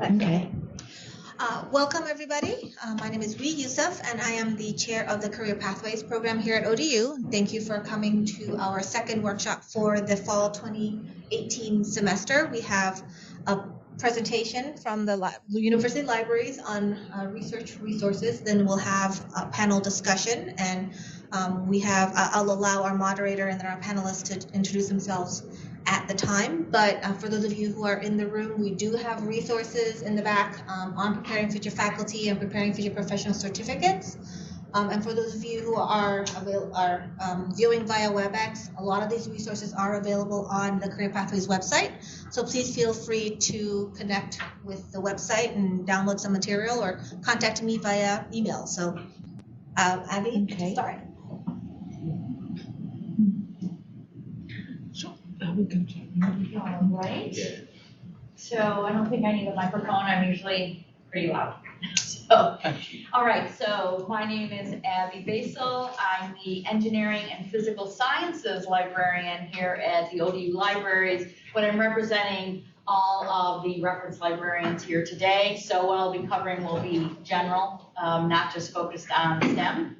Okay. Welcome, everybody. My name is Wee Youssef, and I am the chair of the Career Pathways program here at ODU. Thank you for coming to our second workshop for the fall 2018 semester. We have a presentation from the university libraries on research resources. Then we'll have a panel discussion, and I'll allow our moderator and then our panelists to introduce themselves at the time. But for those of you who are in the room, we do have resources in the back on preparing future faculty and preparing future professional certificates. And for those of you who are viewing via WebEx, a lot of these resources are available on the Career Pathways website. So please feel free to connect with the website and download some material or contact me via email. So Abby, Okay. start. All right. So I don't think I need a microphone. I'm usually pretty loud. All right. So my name is Abby Basel. I'm the Engineering and Physical Sciences librarian here at the ODU Libraries, but I'm representing all of the reference librarians here today. So what I'll be covering will be general, not just focused on STEM.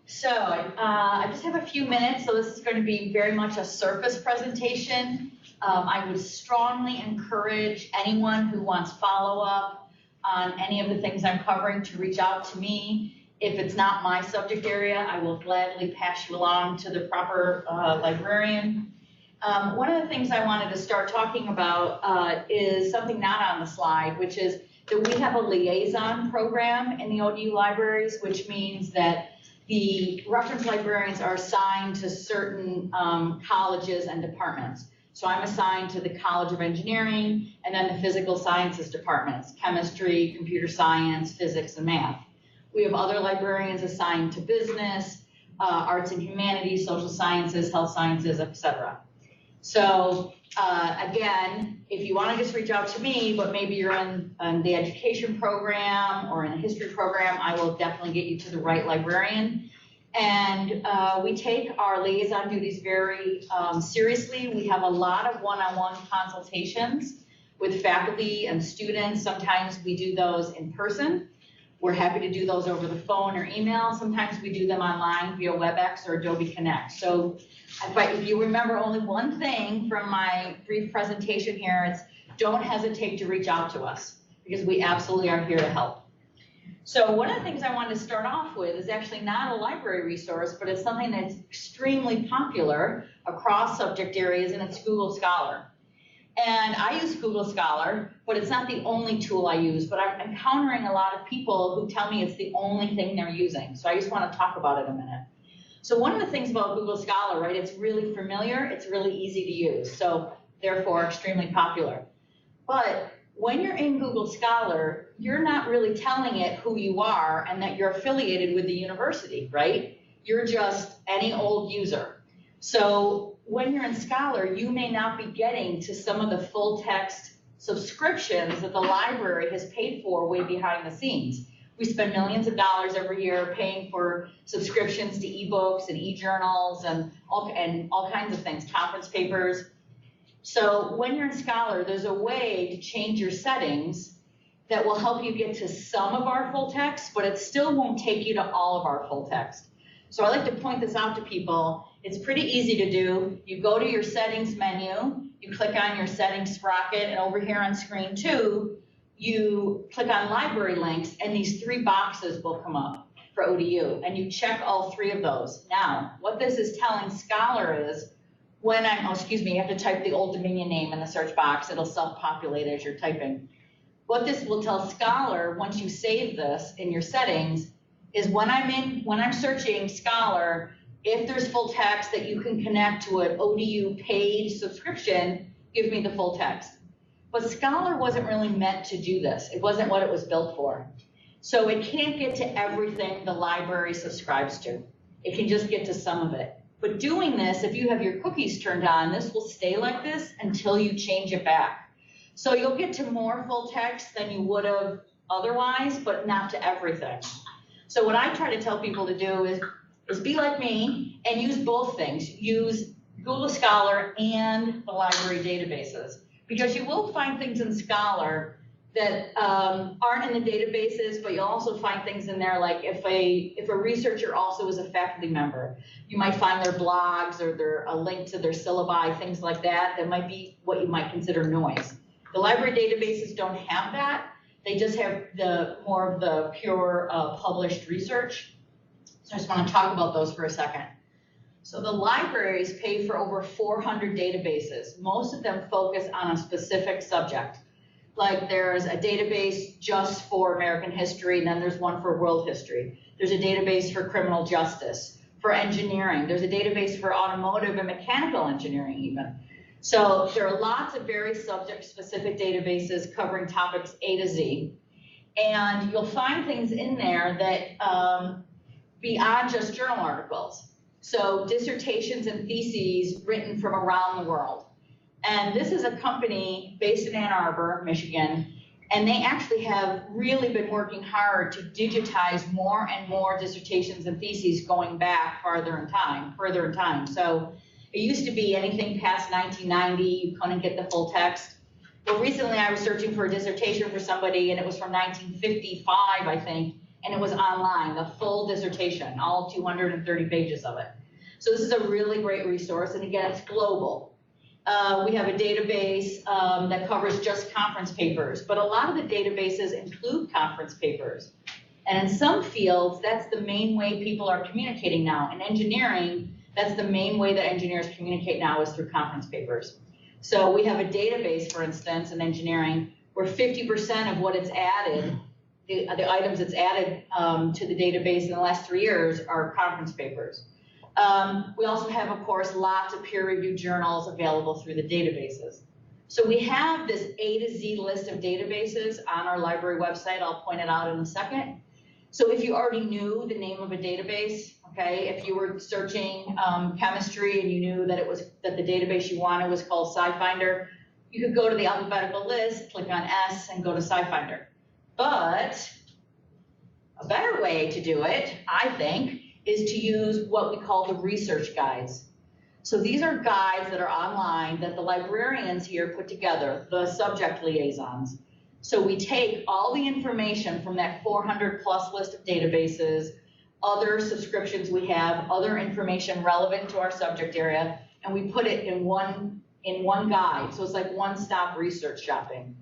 So I just have a few minutes, so this is going to be very much a surface presentation. I would strongly encourage anyone who wants follow-up on any of the things I'm covering to reach out to me. If it's not my subject area, I will gladly pass you along to the proper librarian. One of the things I wanted to start talking about is something not on the slide, which is that we have a liaison program in the ODU libraries, which means that the reference librarians are assigned to certain colleges and departments. So I'm assigned to the College of Engineering and then the Physical Sciences departments, chemistry, computer science, physics, and math. We have other librarians assigned to business, arts and humanities, social sciences, health sciences, etc. So again, if you want to just reach out to me, but maybe you're in the education program or in a history program, I will definitely get you to the right librarian. And we take our liaison duties very seriously. We have a lot of one-on-one consultations with faculty and students. Sometimes we do those in person. We're happy to do those over the phone or email. Sometimes we do them online via WebEx or Adobe Connect. So if you remember only one thing from my brief presentation here, it's don't hesitate to reach out to us because we absolutely are here to help. So one of the things I wanted to start off with is actually not a library resource, but it's something that's extremely popular across subject areas, and it's Google Scholar. And I use Google Scholar, but it's not the only tool I use, but I'm encountering a lot of people who tell me it's the only thing they're using. So I just want to talk about it a minute. So one of the things about Google Scholar, right, it's really familiar, it's really easy to use, so therefore extremely popular. But when you're in Google Scholar, you're not really telling it who you are and that you're affiliated with the university, right? You're just any old user. So when you're in Scholar, you may not be getting to some of the full text subscriptions that the library has paid for way behind the scenes. We spend millions of dollars every year paying for subscriptions to ebooks and e-journals and all kinds of things, conference papers. So when you're in Scholar, there's a way to change your settings that will help you get to some of our full text, but it still won't take you to all of our full text. So I like to point this out to people. It's pretty easy to do. You go to your settings menu, you click on your settings sprocket, and over here on screen 2, you click on library links, and these 3 boxes will come up for ODU, and you check all 3 of those. Now, what this is telling Scholar is, when I'm, you have to type the Old Dominion name in the search box. It'll self-populate as you're typing. What this will tell Scholar, once you save this in your settings, is when I'm searching Scholar, if there's full text that you can connect to an ODU paid subscription, give me the full text. But Scholar wasn't really meant to do this. It wasn't what it was built for. So it can't get to everything the library subscribes to. It can just get to some of it. But doing this, if you have your cookies turned on, this will stay like this until you change it back. So you'll get to more full text than you would have otherwise, but not to everything. So what I try to tell people to do is be like me and use both things. Use Google Scholar and the library databases, because you will find things in Scholar that aren't in the databases, but you'll also find things in there like if a researcher also is a faculty member, you might find their blogs or a link to their syllabi, things like that. That might be what you might consider noise. The library databases don't have that. They just have more of the pure published research. So I just want to talk about those for a second. So the libraries pay for over 400 databases. Most of them focus on a specific subject. Like there's a database just for American history, and then there's one for world history. There's a database for criminal justice, for engineering. There's a database for automotive and mechanical engineering even. So there are lots of very subject-specific databases covering topics A to Z. And you'll find things in there that beyond just journal articles. So dissertations and theses written from around the world. And this is a company based in Ann Arbor, Michigan, and they actually have really been working hard to digitize more and more dissertations and theses going back further in time. So it used to be anything past 1990, you couldn't get the full text. Well, recently I was searching for a dissertation for somebody, and it was from 1955, I think, and it was online, the full dissertation, all 230 pages of it. So this is a really great resource, and again, it's global. We have a database that covers just conference papers, but a lot of the databases include conference papers. And in some fields, that's the main way people are communicating now. In engineering, that's the main way that engineers communicate now is through conference papers. So we have a database, for instance, in engineering, where 50% of what it's added, the items it's added to the database in the last 3 years are conference papers. We also have, of course, lots of peer-reviewed journals available through the databases. So we have this A to Z list of databases on our library website. I'll point it out in a second. So if you already knew the name of a database, okay, if you were searching chemistry and you knew that the database you wanted was called SciFinder, you could go to the alphabetical list, click on S, and go to SciFinder. But a better way to do it, I think, is to use what we call the research guides. So these are guides that are online that the librarians here put together, the subject liaisons. So we take all the information from that 400 plus list of databases, other subscriptions we have, other information relevant to our subject area, and we put it in one guide. So it's like one-stop research shopping.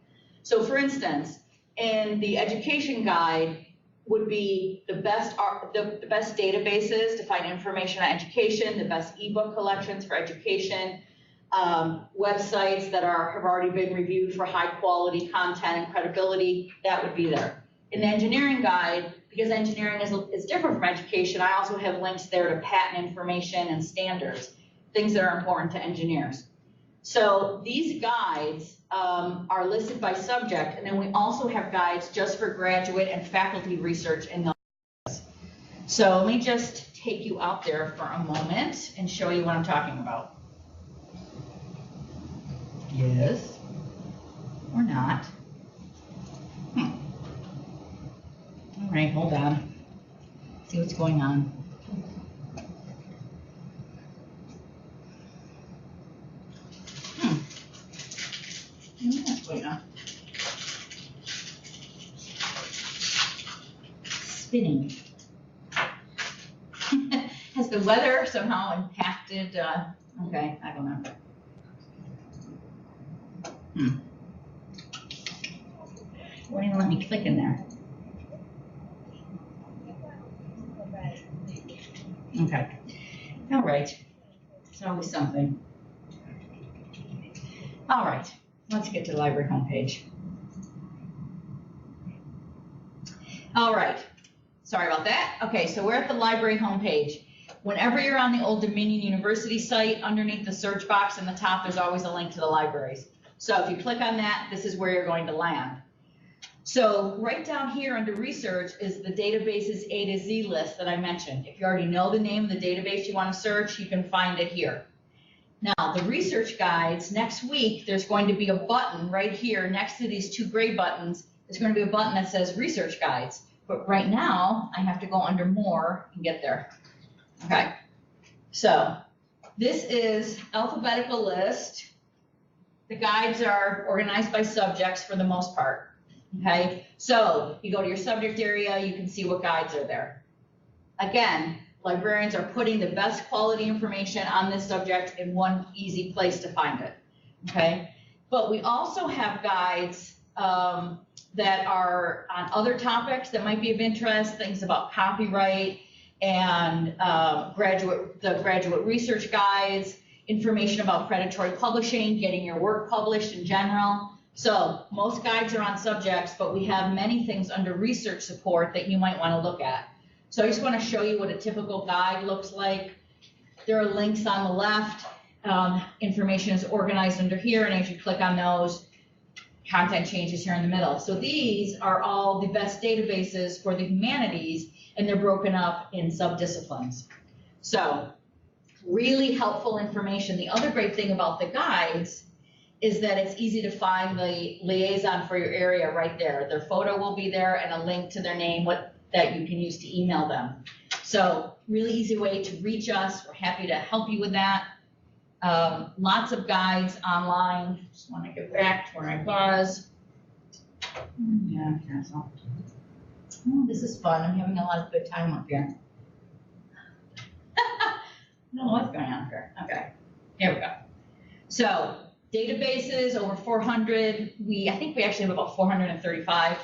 So for instance, in the education guide, would be the best databases to find information on education, the best ebook collections for education, websites that have already been reviewed for high quality content and credibility, that would be there. In the engineering guide, because engineering is different from education, I also have links there to patent information and standards, things that are important to engineers. So these guides are listed by subject, and then we also have guides just for graduate and faculty research in those. So let me just take you out there for a moment and show you what I'm talking about. Yes, or not. All right, hold on. See what's going on. What's going on? Spinning. Has the weather somehow impacted? Okay, I don't know. Won't even let me click in there. Okay. All right. It's always something. All right. Let's get to the library homepage. All right. Sorry about that. Okay, so we're at the library homepage. Whenever you're on the Old Dominion University site, underneath the search box in the top, there's always a link to the libraries. So if you click on that, this is where you're going to land. So right down here under research is the databases A to Z list that I mentioned. If you already know the name of the database you want to search, you can find it here. Now, the research guides, next week, there's going to be a button right here next to these two gray buttons. There's going to be a button that says research guides. But right now, I have to go under more and get there. Okay, so this is alphabetical list the guides are organized by subjects for the most part, okay? So you go to your subject area, you can see what guides are there. Again, librarians are putting the best quality information on this subject in one easy place to find it, okay? But we also have guides that are on other topics that might be of interest, things about copyright and graduate research guides, information about predatory publishing, getting your work published in general. So most guides are on subjects, but we have many things under research support that you might want to look at. So I just want to show you what a typical guide looks like. There are links on the left. Information is organized under here, and as you click on those, content changes here in the middle. So these are all the best databases for the humanities, and they're broken up in subdisciplines. So really helpful information. The other great thing about the guides is that it's easy to find the liaison for your area right there. Their photo will be there and a link to their name that you can use to email them. So really easy way to reach us. We're happy to help you with that. Lots of guides online. Just want to get back to where I was. Yeah, cancel. Oh, this is fun. I'm having a lot of good time up here. I don't know what's going on here. Okay, here we go. So databases, over 400. I think we actually have about 435.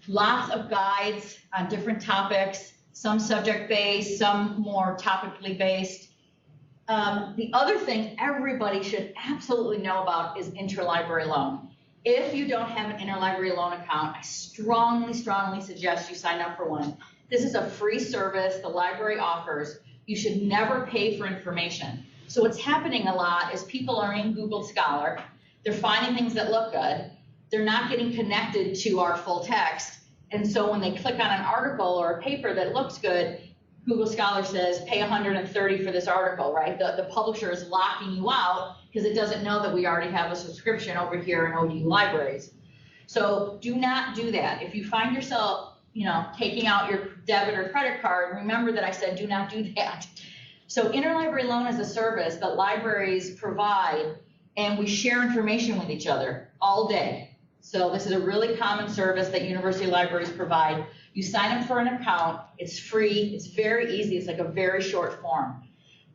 Lots of guides on different topics, some subject-based, some more topically based. The other thing everybody should absolutely know about is interlibrary loan. If you don't have an interlibrary loan account, I strongly, strongly suggest you sign up for one. This is a free service the library offers. You should never pay for information. So what's happening a lot is people are in Google Scholar, they're finding things that look good, they're not getting connected to our full text, and so when they click on an article or a paper that looks good, Google Scholar says pay $130 for this article, right? The publisher is locking you out because it doesn't know that we already have a subscription over here in ODU libraries. So do not do that. If you find yourself, taking out your debit or credit card, remember that I said do not do that. So interlibrary loan is a service that libraries provide, and we share information with each other all day. So this is a really common service that university libraries provide. You sign up for an account, it's free, it's very easy, it's like a very short form.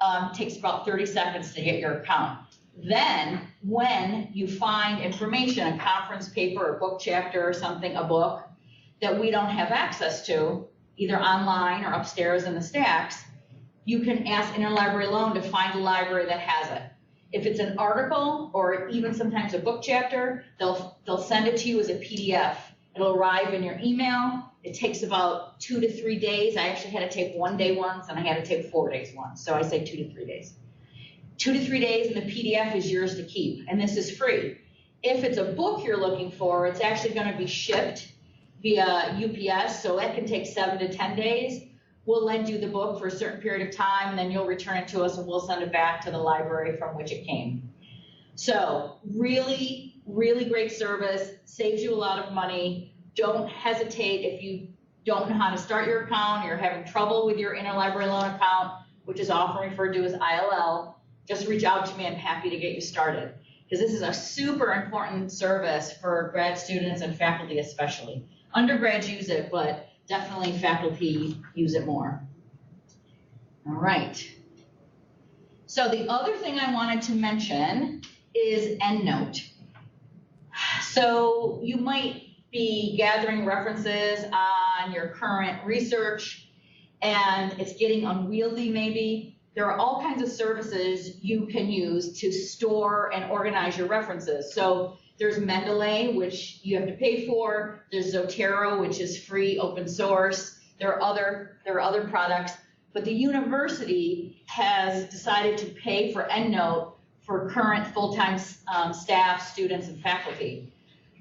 It takes about 30 seconds to get your account. Then when you find information, a conference paper, a book chapter or something, a book that we don't have access to, either online or upstairs in the stacks, you can ask interlibrary loan to find a library that has it. If it's an article or even sometimes a book chapter, they'll send it to you as a PDF. It'll arrive in your email. It takes about 2 to 3 days. I actually had to take 1 day once, and I had to take 4 days once. So I say 2 to 3 days. 2 to 3 days, and the PDF is yours to keep, and this is free. If it's a book you're looking for, it's actually going to be shipped via UPS, so that can take 7 to 10 days. We'll lend you the book for a certain period of time, and then you'll return it to us, and we'll send it back to the library from which it came. So really, really great service, saves you a lot of money. Don't hesitate if you don't know how to start your account, you're having trouble with your interlibrary loan account, which is often referred to as ILL, just reach out to me. I'm happy to get you started, because this is a super important service for grad students and faculty especially. Undergrads use it, but definitely faculty use it more. All right. So the other thing I wanted to mention is EndNote. So you might be gathering references on your current research, and it's getting unwieldy maybe. There are all kinds of services you can use to store and organize your references. So there's Mendeley, which you have to pay for. There's Zotero, which is free, open source. There are other products, but the university has decided to pay for EndNote for current full-time staff, students, and faculty.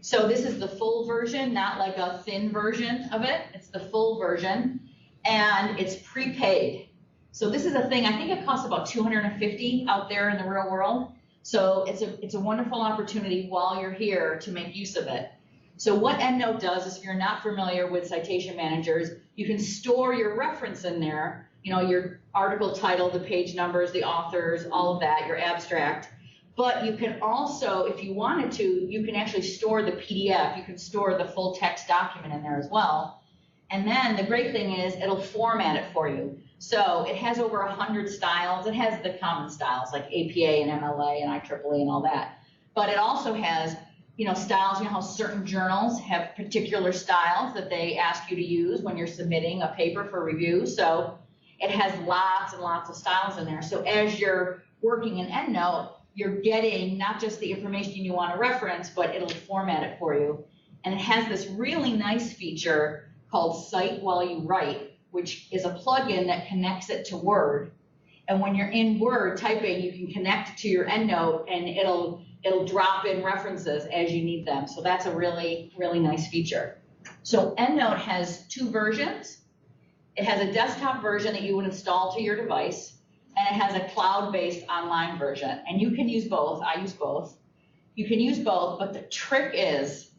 So this is the full version, not like a thin version of it. It's the full version, and it's prepaid. So this is a thing, I think it costs about $250 out there in the real world. So it's a wonderful opportunity while you're here to make use of it. So what EndNote does is, if you're not familiar with citation managers, you can store your reference in there, your article title, the page numbers, the authors, all of that, your abstract. But you can also, if you wanted to, you can actually store the PDF. You can store the full text document in there as well. And then the great thing is it'll format it for you. So it has over 100 styles. It has the common styles like APA and MLA and IEEE and all that. But it also has, styles, how certain journals have particular styles that they ask you to use when you're submitting a paper for review. So it has lots and lots of styles in there. So as you're working in EndNote, you're getting not just the information you want to reference, but it'll format it for you. And it has this really nice feature called Cite While You Write, which is a plugin that connects it to Word. And when you're in Word typing, you can connect it to your EndNote, and it'll drop in references as you need them. So that's a really, really nice feature. So EndNote has two versions. It has a desktop version that you would install to your device, and it has a cloud-based online version. And you can use both. I use both. You can use both, but the trick is,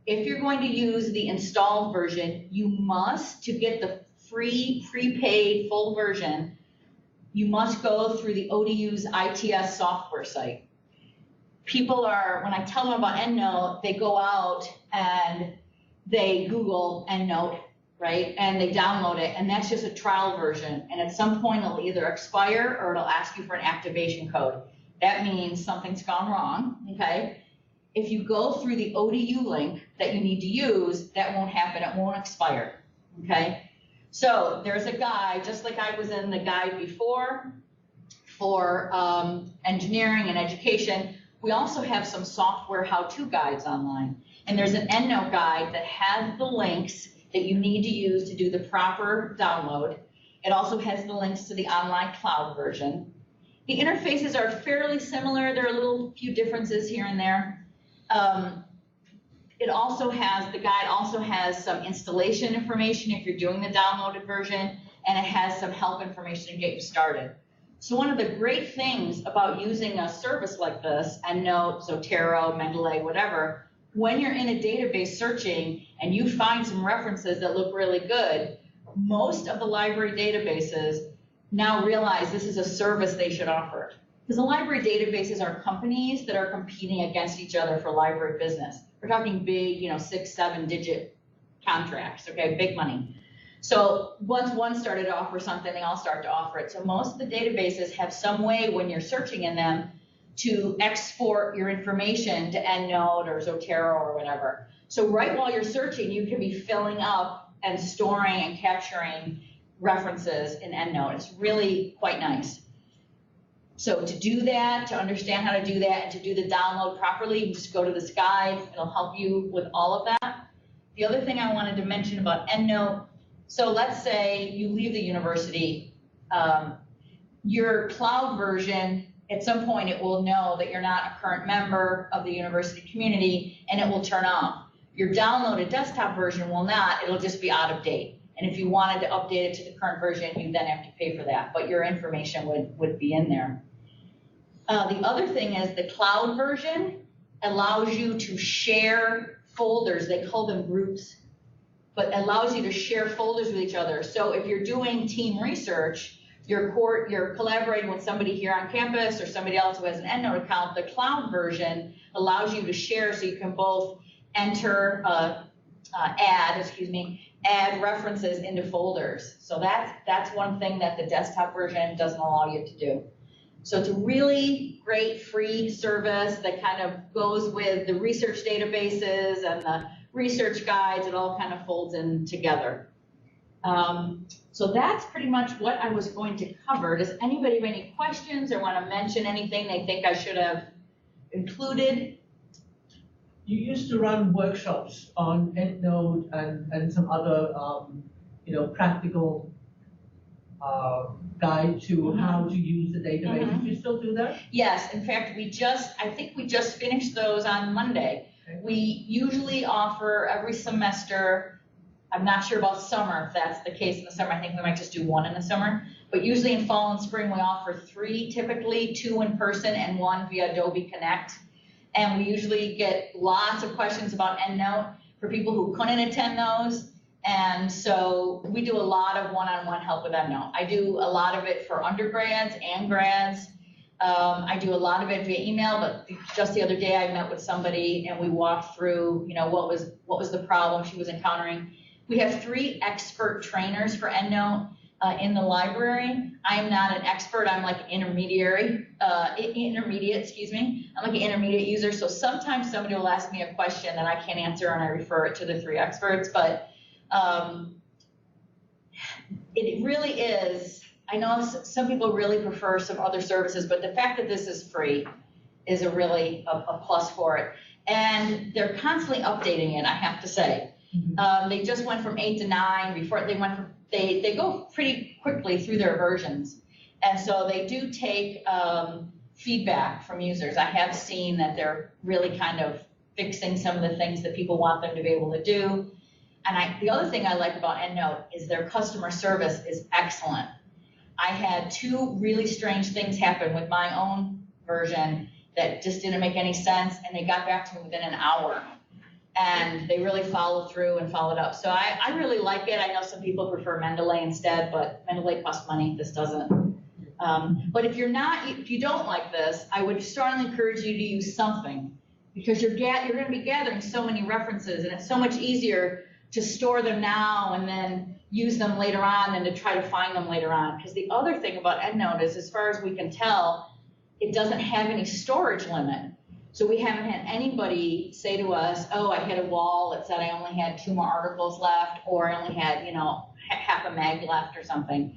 if you're going to use the installed version, you must, to get the free, prepaid, full version, you must go through the ODU's ITS software site. People are, when I tell them about EndNote, they go out and they Google EndNote, right? And they download it, and that's just a trial version. And at some point, it'll either expire or it'll ask you for an activation code. That means something's gone wrong, okay? If you go through the ODU link that you need to use, that won't happen. It won't expire, okay? So there's a guide, just like I was in the guide before for engineering and education. We also have some software how-to guides online. And there's an EndNote guide that has the links that you need to use to do the proper download. It also has the links to the online cloud version. The interfaces are fairly similar. There are a little few differences here and there. The guide also has some installation information if you're doing the downloaded version, and it has some help information to get you started. So one of the great things about using a service like this, EndNote, Zotero, Mendeley, whatever, when you're in a database searching and you find some references that look really good, most of the library databases now realize this is a service they should offer. Because the library databases are companies that are competing against each other for library business. We're talking big, 6, 7-digit contracts, okay, big money. So once one started to offer something, they all start to offer it. So most of the databases have some way when you're searching in them to export your information to EndNote or Zotero or whatever. So right while you're searching, you can be filling up and storing and capturing references in EndNote. It's really quite nice. So to do that, to understand how to do that, and to do the download properly, you just go to this guide. It'll help you with all of that. The other thing I wanted to mention about EndNote, so let's say you leave the university, your cloud version, at some point it will know that you're not a current member of the university community, and it will turn off. Your downloaded desktop version will not. It'll just be out of date. And if you wanted to update it to the current version, you then have to pay for that, but your information would be in there. The other thing is the cloud version allows you to share folders. They call them groups, but allows you to share folders with each other. So if you're doing team research, you're collaborating with somebody here on campus or somebody else who has an EndNote account, the cloud version allows you to share so you can both enter, add references into folders. So that's one thing that the desktop version doesn't allow you to do. So it's a really great free service that kind of goes with the research databases and the research guides. It all kind of folds in together. So that's pretty much what I was going to cover. Does anybody have any questions or want to mention anything they think I should have included? You used to run workshops on EndNote and some other, practical guide to how to use the database. Mm-hmm. Do you still do that? Yes. In fact, I think we just finished those on Monday. Okay. We usually offer every semester. I'm not sure about summer, if that's the case in the summer. I think we might just do one in the summer. But usually in fall and spring, we offer 3 typically, 2 in person and 1 via Adobe Connect. And we usually get lots of questions about EndNote for people who couldn't attend those. And so we do a lot of one-on-one help with EndNote. I do a lot of it for undergrads and grads. I do a lot of it via email, but just the other day I met with somebody and we walked through, what was the problem she was encountering. We have 3 expert trainers for EndNote in the library. I am not an expert. I'm like intermediate, excuse me. I'm like an intermediate user. So sometimes somebody will ask me a question that I can't answer and I refer it to the 3 experts. But it really is. I know some people really prefer some other services, but the fact that this is free is a really a plus for it. And they're constantly updating it, I have to say. They just went from 8 to 9. Before they went from, they go pretty quickly through their versions. And so they do take feedback from users. I have seen that they're really kind of fixing some of the things that people want them to be able to do. And the other thing I like about EndNote is their customer service is excellent. I had 2 really strange things happen with my own version that just didn't make any sense, and they got back to me within an hour. And they really followed through and followed up. So I really like it. I know some people prefer Mendeley instead, but Mendeley costs money. This doesn't. But if you don't like this, I would strongly encourage you to use something, because you're going to be gathering so many references, and it's so much easier to store them now and then use them later on than to try to find them later on. Because the other thing about EndNote is, as far as we can tell, it doesn't have any storage limit. So we haven't had anybody say to us, oh, I hit a wall that said I only had 2 more articles left, or I only had, half a mag left or something.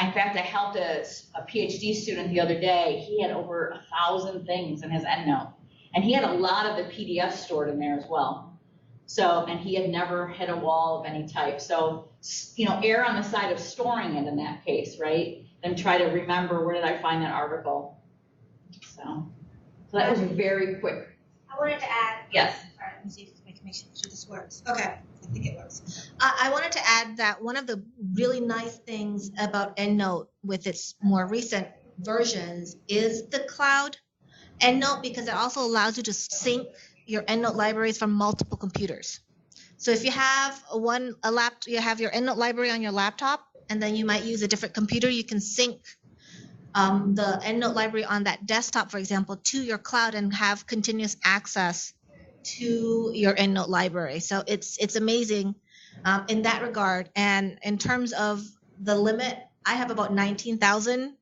In fact, I helped a PhD student the other day. He had over 1,000 things in his EndNote. And he had a lot of the PDFs stored in there as well. So, and he had never hit a wall of any type. So, err on the side of storing it in that case, right? Then try to remember, where did I find that article? So that was very quick. I wanted to add. Yes. Sorry, let me see if I can make sure this works. Okay, I think it works. I wanted to add that one of the really nice things about EndNote with its more recent versions is the cloud EndNote, because it also allows you to sync your EndNote libraries from multiple computers. So if you have you have your EndNote library on your laptop, and then you might use a different computer, you can sync the EndNote library on that desktop, for example, to your cloud and have continuous access to your EndNote library. So it's amazing in that regard. And in terms of the limit, I have about 19,000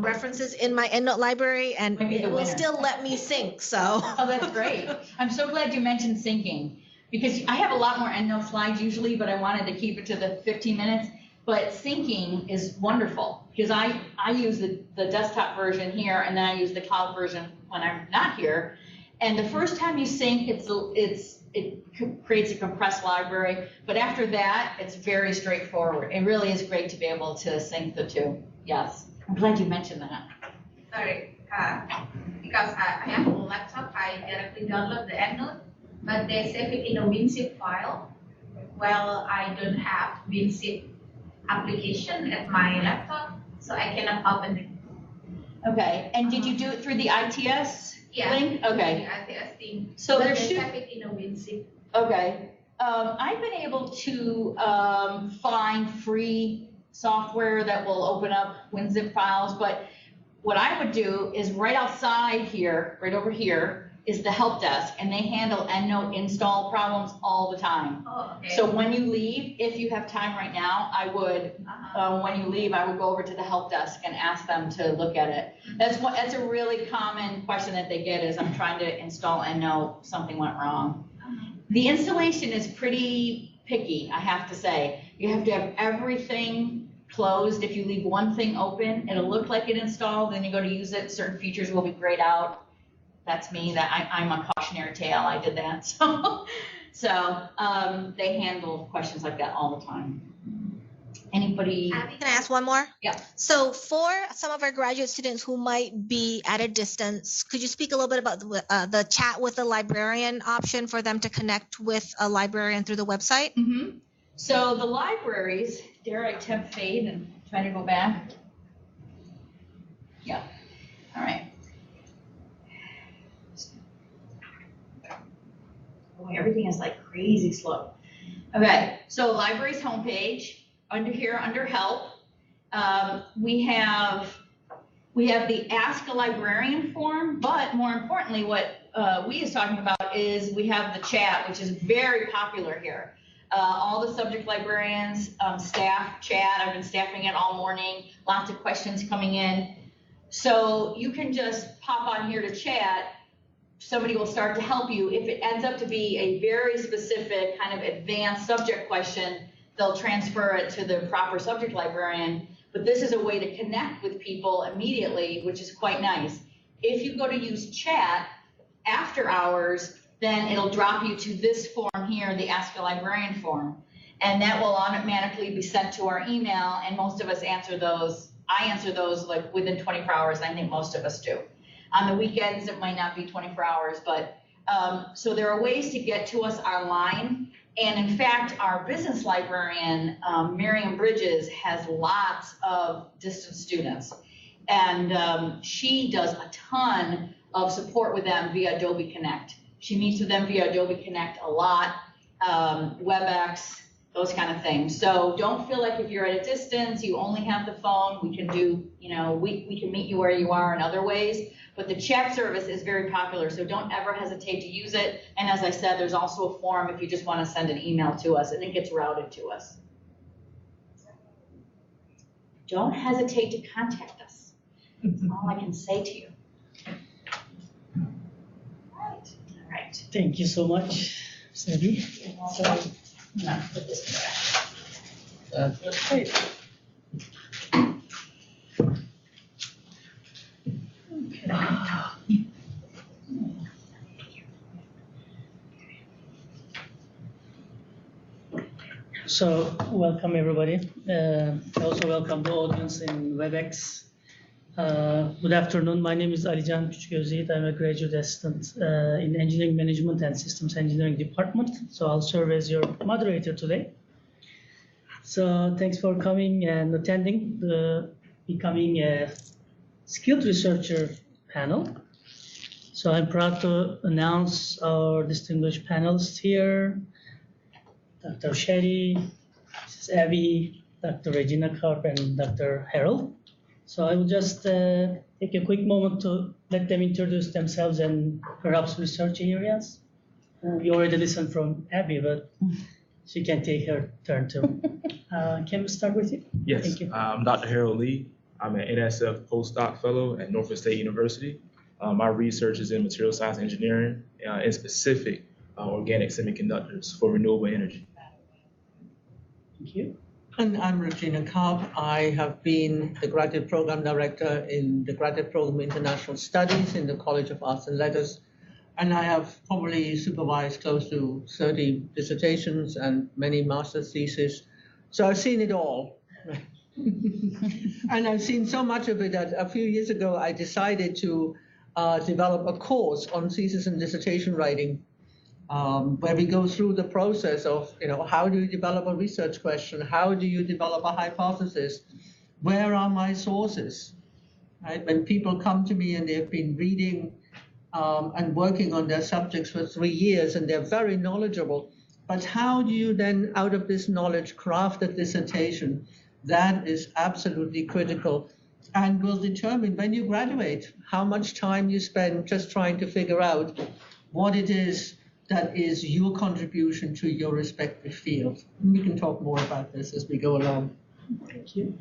references in my EndNote library, and it will still let me sync. So. Oh, that's great. I'm so glad you mentioned syncing, because I have a lot more EndNote slides usually, but I wanted to keep it to the 15 minutes. But syncing is wonderful, because I use the desktop version here, and then I use the cloud version when I'm not here. And the first time you sync, it creates a compressed library. But after that, it's very straightforward. It really is great to be able to sync the 2. Yes. I'm glad you mentioned that. Sorry, because I have a laptop, I directly download the EndNote, but they save it in a WinZip file. Well, I don't have WinZip application at my laptop, so I cannot open it. Okay, and did you do it through the ITS link? Okay. The ITS thing. So but there they should. save it in a WinZip. Okay. I've been able to find free software that will open up WinZip files, but what I would do is right outside here, right over here, is the help desk, and they handle EndNote install problems all the time. Oh, okay. So when you leave, if you have time right now, I would, when you leave, I would go over to the help desk and ask them to look at it. That's a really common question that they get is, I'm trying to install EndNote, something went wrong. The installation is pretty picky, I have to say. You have to have everything closed. If you leave one thing open, it'll look like it installed, then you go to use it, certain features will be grayed out. That's me, I'm a cautionary tale, I did that. So they handle questions like that all the time. Anybody? Can I ask one more? Yeah. So for some of our graduate students who might be at a distance, could you speak a little bit about the chat with the librarian option for them to connect with a librarian through the website? Mm-hmm. So the libraries, dare I tempt fate and try to go back? Yeah. All right. Boy, everything is like crazy slow. Okay, so library's homepage, under here, under help, we have We have the Ask a Librarian form, but more importantly, what we is talking about is we have the chat, which is very popular here. All the subject librarians, staff chat. I've been staffing it all morning, lots of questions coming in. So you can just pop on here to chat. Somebody will start to help you. If it ends up to be a very specific kind of advanced subject question, they'll transfer it to the proper subject librarian. But this is a way to connect with people immediately, which is quite nice. If you go to use chat after hours, then it'll drop you to this form here, the Ask a Librarian form. And that will automatically be sent to our email, and most of us answer those. I answer those like within 24 hours, I think most of us do. On the weekends, it might not be 24 hours, but so there are ways to get to us online. And in fact, our business librarian, Miriam Bridges, has lots of distance students. And she does a ton of support with them via Adobe Connect. She meets with them via Adobe Connect a lot, WebEx, those kind of things. So don't feel like if you're at a distance, you only have the phone. We can do, we can meet you where you are in other ways. But the chat service is very popular, so don't ever hesitate to use it. And as I said, there's also a form if you just want to send an email to us, and it gets routed to us. Don't hesitate to contact us. That's all I can say to you. All right. Thank you so much, Abby. So, no, put this back. That's great. So welcome everybody. I also welcome the audience in WebEx. Good afternoon. My name is Alican Küçüközyiğit. I'm a graduate assistant in Engineering Management and Systems Engineering Department. So I'll serve as your moderator today. So thanks for coming and attending the Becoming a Skilled Researcher panel. So I'm proud to announce our distinguished panelists here. Dr. Shetty, Mrs. Abby, Dr. Regina Karp, and Dr. Harold. So I will just take a quick moment to let them introduce themselves and perhaps research areas. We already listened from Abby, but she can take her turn too. Can we start with you? Yes, Thank you. I'm Dr. Harold Lee. I'm an NSF postdoc fellow at Norfolk State University. My research is in material science engineering, in specific organic semiconductors for renewable energy. Thank you. And I'm Regina Karp. I have been the graduate program director in the graduate program International Studies in the College of Arts and Letters. And I have probably supervised close to 30 dissertations and many master's theses. So I've seen it all. And I've seen so much of it that a few years ago I decided to develop a course on thesis and dissertation writing, where we go through the process of, how do you develop a research question? How do you develop a hypothesis? Where are my sources? Right? When people come to me and they've been reading and working on their subjects for 3 years and they're very knowledgeable, but how do you then, out of this knowledge, craft a dissertation? That is absolutely critical and will determine when you graduate how much time you spend just trying to figure out what it is that is your contribution to your respective field. We can talk more about this as we go along. Thank you.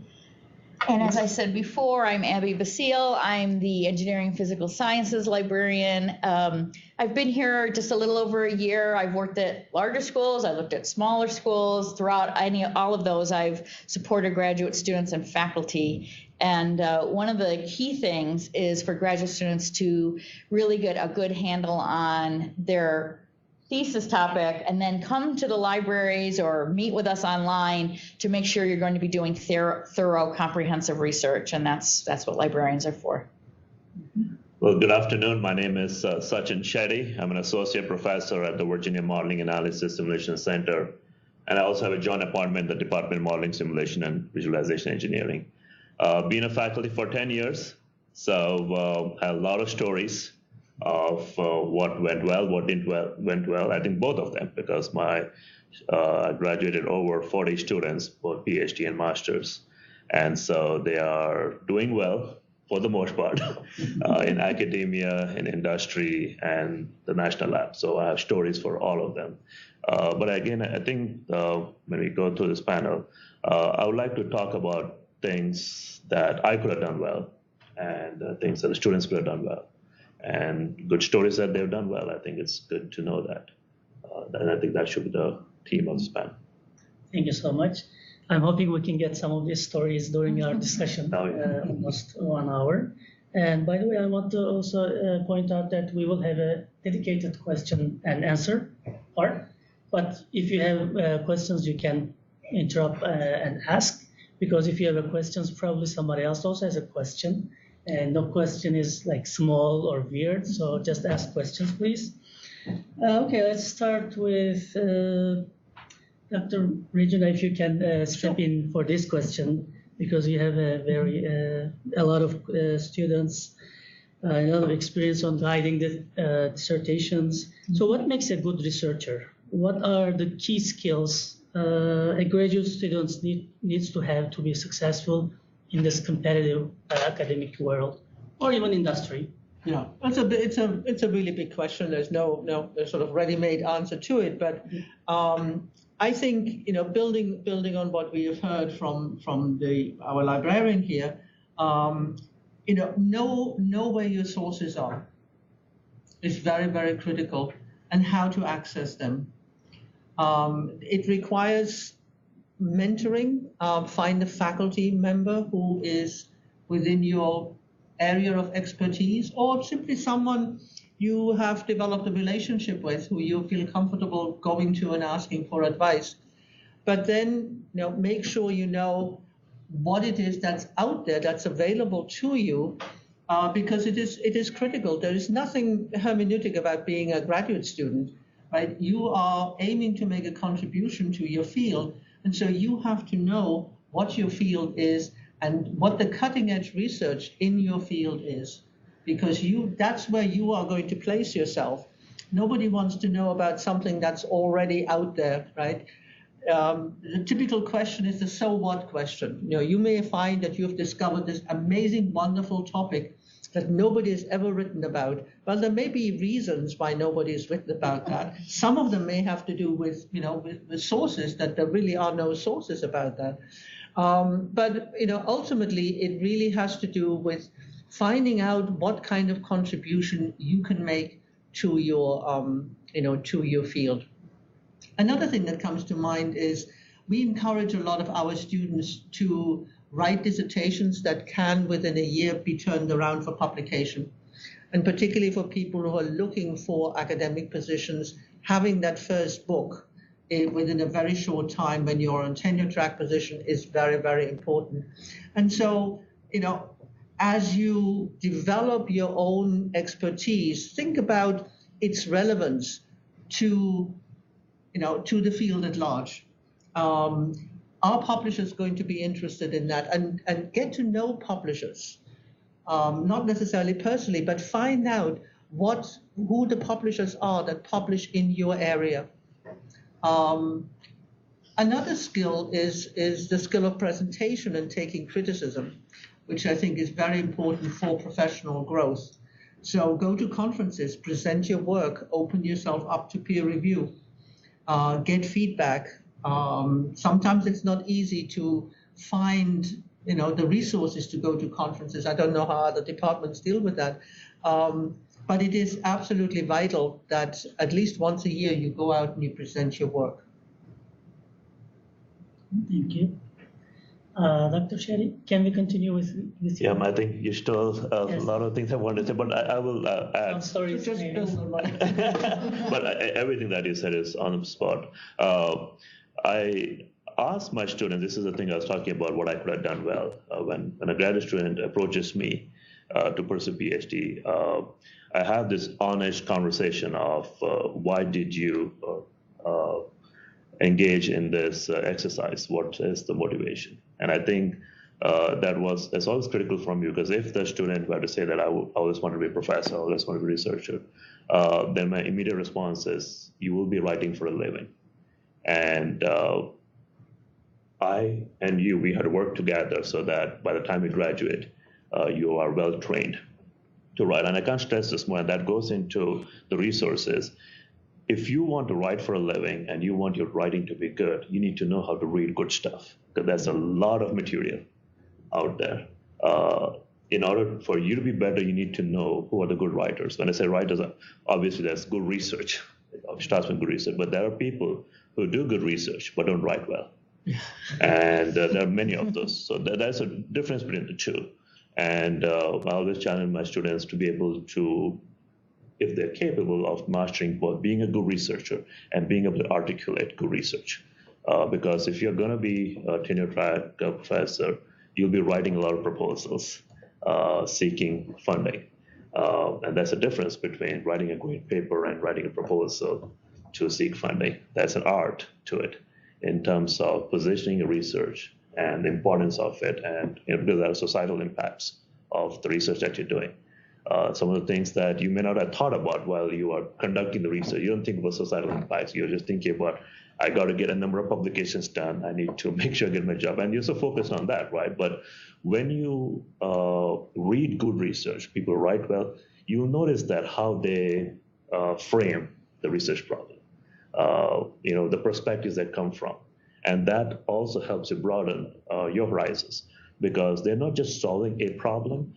And as I said before, I'm Abby Basile. I'm the Engineering and Physical Sciences librarian. I've been here just a little over a year. I've worked at larger schools. I looked at smaller schools. Throughout all of those, I've supported graduate students and faculty. And one of the key things is for graduate students to really get a good handle on their thesis topic and then come to the libraries or meet with us online to make sure you're going to be doing thorough comprehensive research, and that's what librarians are for. Well, good afternoon. My name is Sachin Shetty. I'm an associate professor at the Virginia Modeling Analysis Simulation Center, and I also have a joint appointment in the Department of Modeling, Simulation, and Visualization Engineering. Been a faculty for 10 years, so I have a lot of stories of what went well, what didn't went well. I think both of them, because I graduated over 40 students, both PhD and masters, and so they are doing well. for the most part, in academia, in industry, and the national lab. So I have stories for all of them. But again, I think when we go through this panel, I would like to talk about things that I could have done well and things that the students could have done well and good stories that they've done well. I think it's good to know that. And I think that should be the theme of this panel. Thank you so much. I'm hoping we can get some of these stories during our discussion, almost 1 hour. And by the way, I want to also point out that we will have a dedicated question and answer part. But if you have questions, you can interrupt and ask, because if you have a questions, probably somebody else also has a question. And no question is like small or weird, so just ask questions, please. Okay, let's start with Dr. Regina, if you can step in for this question, because you have a lot of students, a lot of experience on guiding the dissertations. So what makes a good researcher? What are the key skills a graduate student needs to have to be successful in this competitive academic world or even industry? Yeah, it's a really big question. There's no sort of ready-made answer to it, but I think building on what we have heard from our librarian here, know where your sources are is very, very critical, and how to access them. It requires mentoring. Find a faculty member who is within your area of expertise, or simply someone you have developed a relationship with who you feel comfortable going to and asking for advice. But then make sure you know what it is that's out there, that's available to you, because it is critical. There is nothing hermeneutic about being a graduate student, right? You are aiming to make a contribution to your field, and so you have to know what your field is and what the cutting edge research in your field is, because that's where you are going to place yourself. Nobody wants to know about something that's already out there, right? The typical question is the so what question. You may find that you've discovered this amazing, wonderful topic that nobody has ever written about. Well, there may be reasons why nobody has written about that. Some of them may have to do with sources, that there really are no sources about that. But ultimately, it really has to do with finding out what kind of contribution you can make to your field. Another thing that comes to mind is we encourage a lot of our students to write dissertations that can, within a year, be turned around for publication. And particularly for people who are looking for academic positions, having that first book within a very short time when you're on tenure track position is very, very important. And so, as you develop your own expertise, think about its relevance to the field at large. Are publishers going to be interested in that? And get to know publishers, not necessarily personally, but find out who the publishers are that publish in your area. Another skill is the skill of presentation and taking criticism, which I think is very important for professional growth. So go to conferences, present your work, open yourself up to peer review, get feedback. Sometimes it's not easy to find the resources to go to conferences. I don't know how other departments deal with that. But it is absolutely vital that at least once a year you go out and you present your work. Thank you. Dr. Sherry, can we continue with you? Yeah, I think you stole a lot of things I wanted to say, but I will add. I'm sorry. So just build on that. But everything that you said is on the spot. I asked my students, this is the thing I was talking about, what I could have done well. When a graduate student approaches me to pursue PhD, I have this honest conversation of why did you engage in this exercise? What is the motivation? And I think that's always critical from you, because if the student were to say that I always want to be a professor, I always want to be a researcher, then my immediate response is, you will be writing for a living. And I and you, we had to work together so that by the time we graduate, you are well trained to write. And I can't stress this more, and that goes into the resources. If you want to write for a living and you want your writing to be good, you need to know how to read good stuff, because there's a lot of material out there. In order for you to be better, you need to know who are the good writers. When I say writers, obviously there's good research. It starts with good research, but there are people who do good research but don't write well. And there are many of those. So there's a difference between the two. And I always challenge my students to be able to, if they're capable of mastering both being a good researcher and being able to articulate good research. Because if you're going to be a tenure track professor, you'll be writing a lot of proposals, seeking funding. And that's a difference between writing a great paper and writing a proposal to seek funding. That's an art to it in terms of positioning your research and the importance of it, and because there are societal impacts of the research that you're doing. Some of the things that you may not have thought about while you are conducting the research. You don't think about societal impacts. You're just thinking about, I got to get a number of publications done. I need to make sure I get my job. And you're so focused on that, right? But when you read good research, people write well, you'll notice that how they frame the research problem, the perspectives that come from. And that also helps you broaden your horizons, because they're not just solving a problem,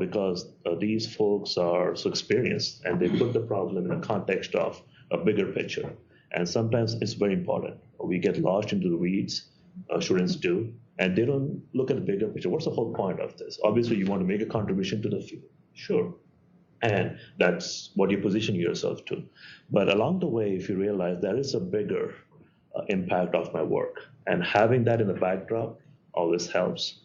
because these folks are so experienced and they put the problem in the context of a bigger picture. And sometimes it's very important. We get lost into the weeds, students do, and they don't look at the bigger picture. What's the whole point of this? Obviously, you want to make a contribution to the field, sure. And that's what you position yourself to. But along the way, if you realize there is a bigger impact of my work, and having that in the backdrop always helps.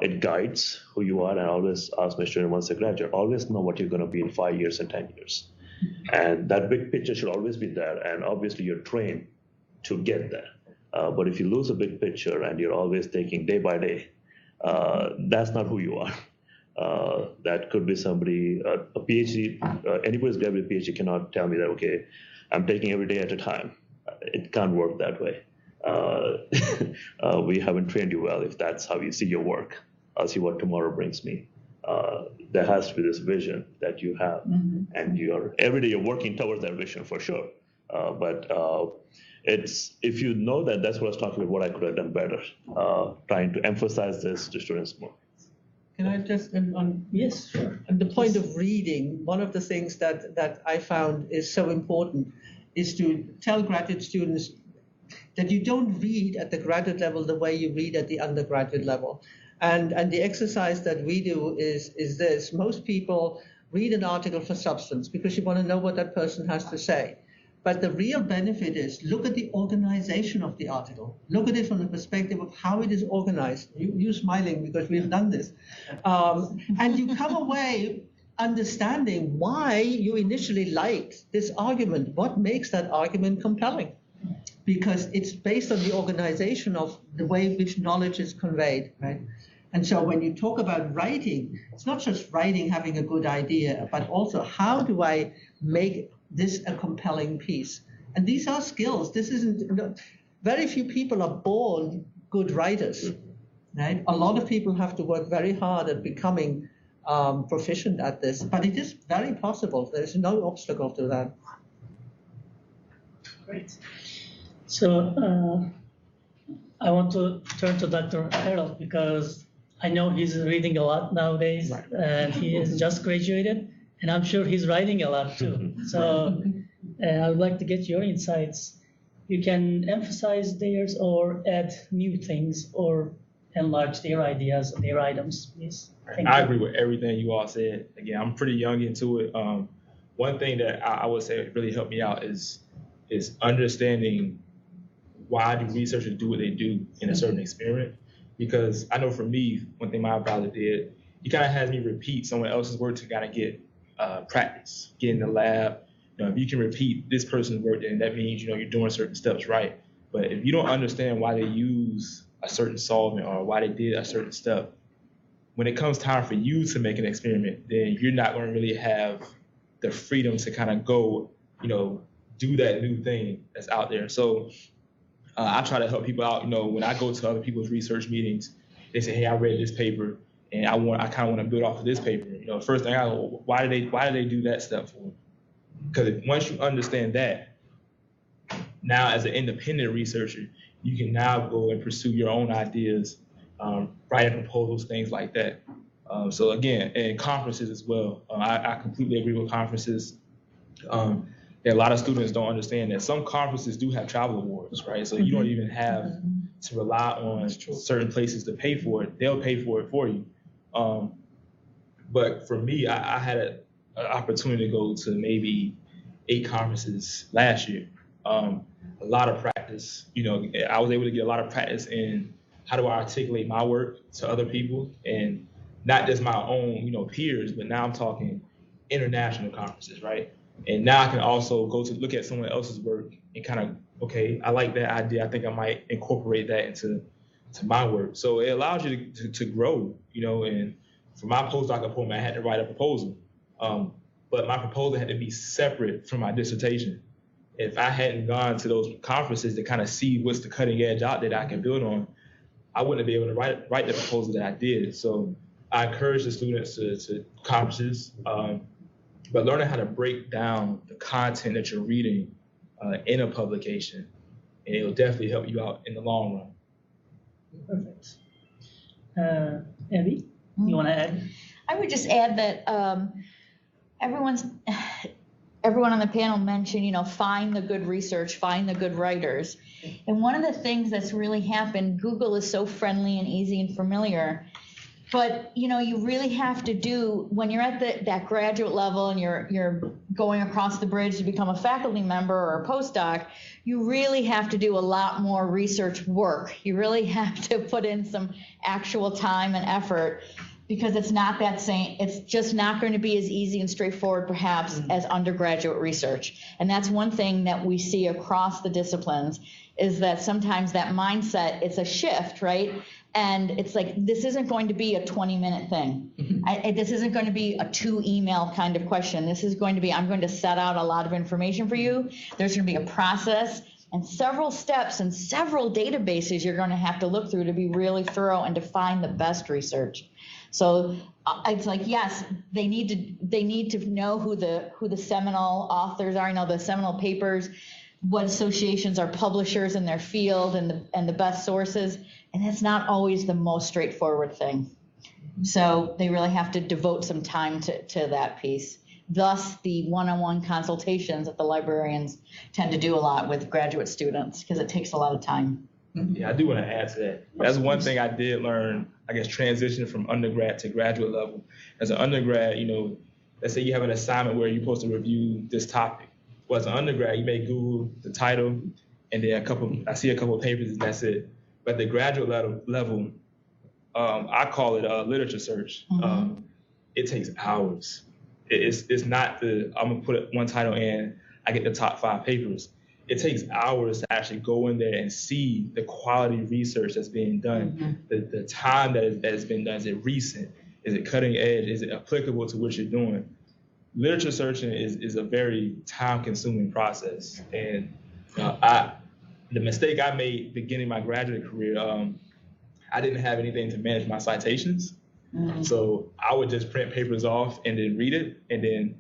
It guides who you are, and I always ask my student once they graduate, always know what you're going to be in 5 years and 10 years. And that big picture should always be there, and obviously you're trained to get there. But if you lose a big picture and you're always taking day by day, that's not who you are. That could be somebody, a PhD, anybody who's graduated with a PhD cannot tell me that, okay, I'm taking every day at a time. It can't work that way. We haven't trained you well if that's how you see your work. I'll see what tomorrow brings me. There has to be this vision that you have, and every day you're working towards that vision for sure. But it's, if you know that, that's what I was talking about, what I could have done better, trying to emphasize this to students more. Can I just, Yes, sure. on the point of reading, one of the things that I found is so important is to tell graduate students that you don't read at the graduate level the way you read at the undergraduate level. And the exercise that we do is this. Most people read an article for substance because you want to know what that person has to say. But the real benefit is look at the organization of the article. Look at it from the perspective of how it is organized. You're smiling because we've done this. And you come away understanding why you initially liked this argument. What makes that argument compelling? Because it's based on the organization of the way in which knowledge is conveyed, right? And so when you talk about writing, it's not just writing, having a good idea, but also how do I make this a compelling piece? And these are skills. This isn't, very few people are born good writers, right? A lot of people have to work very hard at becoming proficient at this, but it is very possible. There's no obstacle to that. Great. So I want to turn to Dr. Harold because I know he's reading a lot nowadays, right. And he has just graduated, and I'm sure he's writing a lot too. So I would like to get your insights. You can emphasize theirs or add new things or enlarge their ideas, their items, please. I agree with everything you all said. Again, I'm pretty young into it. One thing that I would say really helped me out is understanding why do researchers do what they do in a certain experiment. Because I know for me, one thing my advisor did, he kind of had me repeat someone else's work to kind of get practice, get in the lab. If you can repeat this person's work, then that means you're doing certain steps right. But if you don't understand why they use a certain solvent or why they did a certain step, when it comes time for you to make an experiment, then you're not going to really have the freedom to kind of go, do that new thing that's out there. So I try to help people out. When I go to other people's research meetings, they say, hey, I read this paper. and I kind of want to build off of this paper. You know, first thing I go, why did they do that step for? Because once you understand that, now as an independent researcher, you can now go and pursue your own ideas, writing proposals, things like that. So again, and conferences as well. I completely agree with conferences. A lot of students don't understand that some conferences do have travel awards, right? So you don't even have to rely on certain places to pay for it. They'll pay for it for you. But for me, I had an opportunity to go to maybe 8 conferences last year. A lot of practice. You know, I was able to get a lot of practice in how do I articulate my work to other people, and not just my own, you know, peers, but now I'm talking international conferences, right? And now I can also go to look at someone else's work and kind of, okay, I like that idea. I think I might incorporate that into my work. So it allows you to grow, you know. And for my postdoc appointment, I had to write a proposal, but my proposal had to be separate from my dissertation. If I hadn't gone to those conferences to kind of see what's the cutting edge out there that I can build on, I wouldn't be able to write the proposal that I did. So I encourage the students to conferences, but learning how to break down the content that you're reading in a publication, and it'll definitely help you out in the long run. Perfect. Abby, you want to add? I would just add that everyone on the panel mentioned, you know, find the good research, find the good writers. And one of the things that's really happened, Google is so friendly and easy and familiar, but you know, you really have to do, when you're at that graduate level and you're going across the bridge to become a faculty member or a postdoc, you really have to do a lot more research work. You really have to put in some actual time and effort, because it's not that same, it's just not going to be as easy and straightforward perhaps as undergraduate research. And that's one thing that we see across the disciplines, is that sometimes that mindset, it's a shift, right? And it's like, this isn't going to be a 20-minute thing. This isn't going to be a 2-email kind of question. This is going to be, I'm going to set out a lot of information for you. There's going to be a process and several steps and several databases you're going to have to look through to be really thorough and to find the best research. So it's like, yes, they need to know who the seminal authors are, you know, the seminal papers, what associations are publishers in their field, and the best sources. And it's not always the most straightforward thing. So they really have to devote some time to that piece. Thus, the one-on-one consultations that the librarians tend to do a lot with graduate students, because it takes a lot of time. Yeah, I do want to add to that. That's one thing I did learn, I guess, transition from undergrad to graduate level. As an undergrad, you know, let's say you have an assignment where you're supposed to review this topic. Well, as an undergrad, you may Google the title, and then I see a couple of papers, and that's it. But the graduate level, I call it literature search. It takes hours. It's not I'm gonna put one title in, I get the top 5 papers. It takes hours to actually go in there and see the quality research that's being done, the time that has been done. Is it recent? Is it cutting edge? Is it applicable to what you're doing? Literature searching is a very time-consuming process. And the mistake I made beginning my graduate career, I didn't have anything to manage my citations. So I would just print papers off and then read it. And then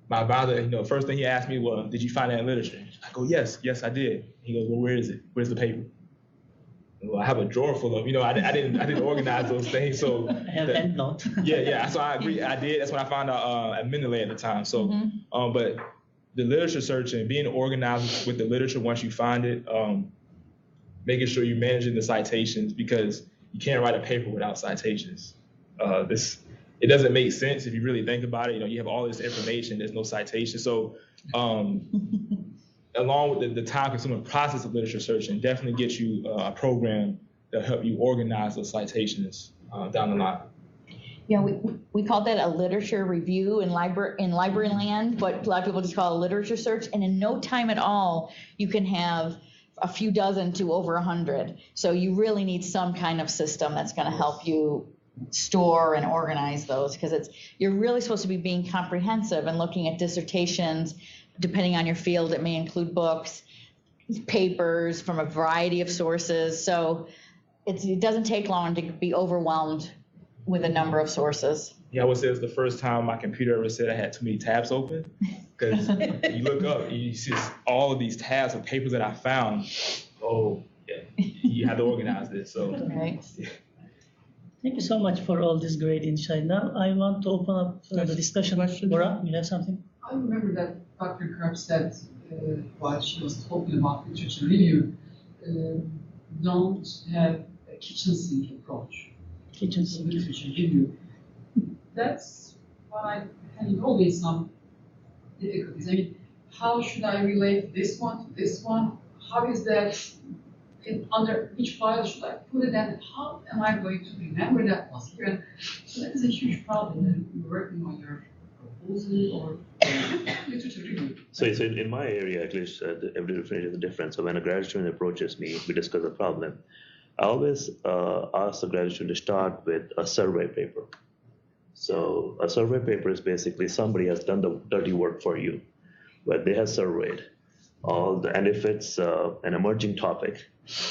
my advisor, you know, first thing he asked me, well, did you find that in literature? I go, yes, I did. He goes, well, where is it? Where's the paper? Well, I have a drawer full of, you know, I didn't organize those things. So EndNote. Yeah. So I agree. I did. That's when I found out at Mendeley at the time. So, but the literature search and being organized with the literature once you find it, making sure you're managing the citations, because you can't write a paper without citations. It doesn't make sense if you really think about it. You know, you have all this information, there's no citation. So along with the time-consuming process of literature searching, definitely get you a program that'll help you organize those citations down the line. Yeah, we call that a literature review in library land, but a lot of people just call it a literature search. And in no time at all, you can have a few dozen to over 100. So you really need some kind of system that's going to help you store and organize those, because you're really supposed to be being comprehensive and looking at dissertations. Depending on your field, it may include books, papers from a variety of sources. So it doesn't take long to be overwhelmed with a number of sources. Yeah, I would say it's the first time my computer ever said I had too many tabs open. Because you look up and you see all of these tabs of papers that I found. Oh, yeah, you have to organize this. So, Right. yeah. Thank you so much for all this great insight. Now I want to open up the discussion. Question? Bora, you have something? I remember that Dr. Krupp said while she was talking about literature review, don't have a kitchen sink approach Kitchen to sink. literature review. That's what I had always some difficulties. I mean, how should I relate this one to this one? How is that? Under which file should I put it, and how am I going to remember that was here? And so that is a huge problem when you're working on your proposal or literature review. So in my area, at least, every reference is different. So when a graduate student approaches me, we discuss a problem. I always ask the graduate student to start with a survey paper. So a survey paper is basically somebody has done the dirty work for you, but they have surveyed and if it's an emerging topic,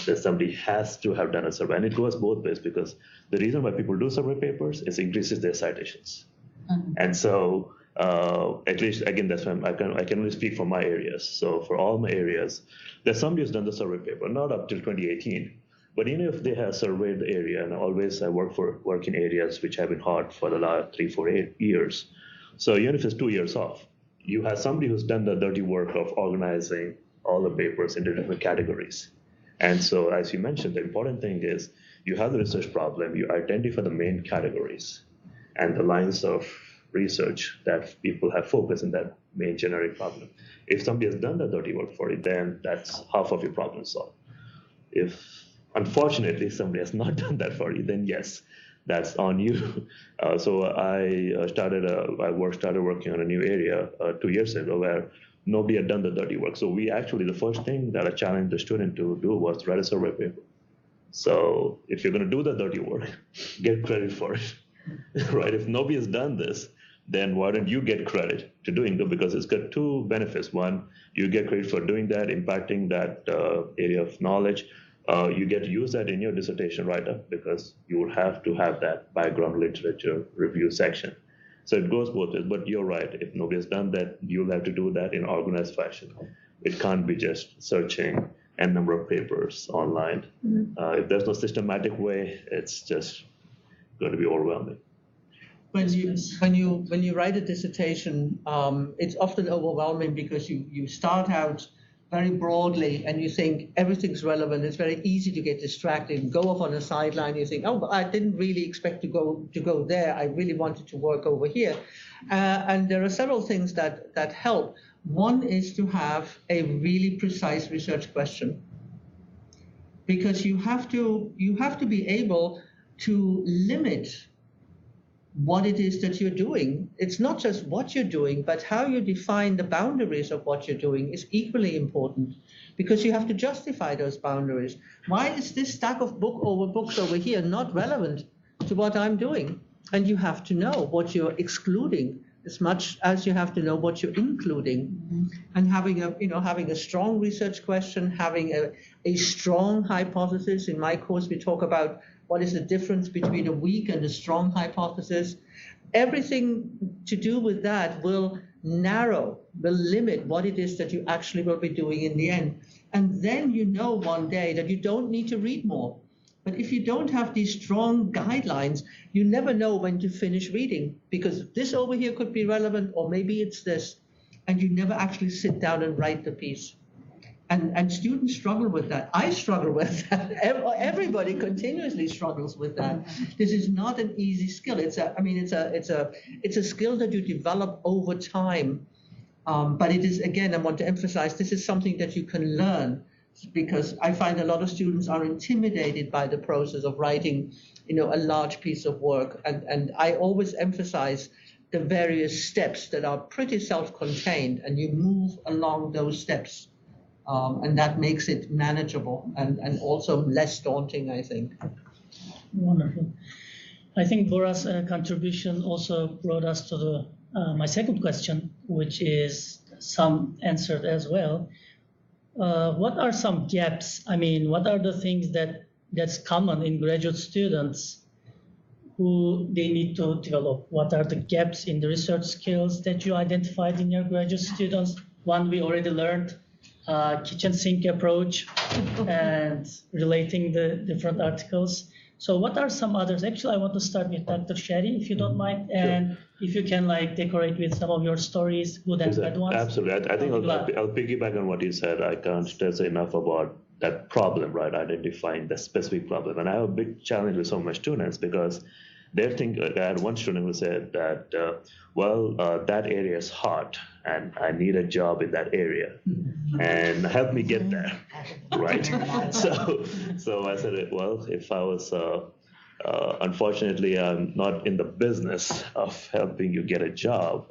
then somebody has to have done a survey. And it goes both ways, because the reason why people do survey papers is increases their citations. Mm-hmm. And so at least, again, that's why I can only speak for my areas. So for all my areas, there's somebody who's done the survey paper, not up till 2018. But even if they have surveyed the area, and always I work in areas which have been hot for the last 3, 4, 8 years. So even if it's 2 years off, you have somebody who's done the dirty work of organizing all the papers into different categories. And so, as you mentioned, the important thing is you have the research problem, you identify the main categories and the lines of research that people have focused in that main generic problem. If somebody has done the dirty work for you, then that's half of your problem solved. If unfortunately somebody has not done that for you, then yes, that's on you. So I started working on a new area 2 years ago where nobody had done the dirty work. So the first thing that I challenged the student to do was write a survey paper. So if you're going to do the dirty work, get credit for it, right? If nobody has done this, then why don't you get credit to doing it? Because it's got two benefits. One, you get credit for doing that, impacting that area of knowledge. You get to use that in your dissertation write-up because you would have to have that background literature review section. So it goes both ways, but you're right. If nobody has done that, you'll have to do that in organized fashion. It can't be just searching a number of papers online. Mm-hmm. If there's no systematic way, it's just going to be overwhelming. When you write a dissertation, it's often overwhelming because you start out very broadly and you think everything's relevant. It's very easy to get distracted, go off on a sideline. You think, oh, but I didn't really expect to go there. I really wanted to work over here. And there are several things that help. One is to have a really precise research question, because you have to be able to limit what it is that you're doing. It's not just what you're doing, but how you define the boundaries of what you're doing is equally important, because you have to justify those boundaries. Why is this stack of books over here not relevant to what I'm doing? And you have to know what you're excluding as much as you have to know what you're including. Mm-hmm. And having a strong research question, having a strong hypothesis. In my course, we talk about what is the difference between a weak and a strong hypothesis. Everything to do with that will limit what it is that you actually will be doing in the end. And then you know one day that you don't need to read more. But if you don't have these strong guidelines, you never know when to finish reading, because this over here could be relevant, or maybe it's this, and you never actually sit down and write the piece. And students struggle with that. I struggle with that. Everybody continuously struggles with that. This is not an easy skill. It's a skill that you develop over time. But it is, again, I want to emphasize, this is something that you can learn, because I find a lot of students are intimidated by the process of writing, a large piece of work. And I always emphasize the various steps that are pretty self-contained, and you move along those steps. And that makes it manageable and also less daunting, I think. Wonderful. I think Bora's contribution also brought us to my second question, which is some answered as well. What are some gaps? I mean, what are the things that's common in graduate students who they need to develop. What are the gaps in the research skills that you identified in your graduate students? One we already learned, kitchen sink approach and relating the different articles. So what are some others? Actually, I want to start with Dr. Sherry, if you don't mind, and if you can decorate with some of your stories, good and bad ones. Absolutely. I think I'll piggyback on what you said. I can't stress enough about that problem, right? Identifying the specific problem. And I have a big challenge with some of my students because they're thinking, I had one student who said that, that area is hot and I need a job in that area and help me get there, right? So I said, well, if I was, unfortunately, I'm not in the business of helping you get a job.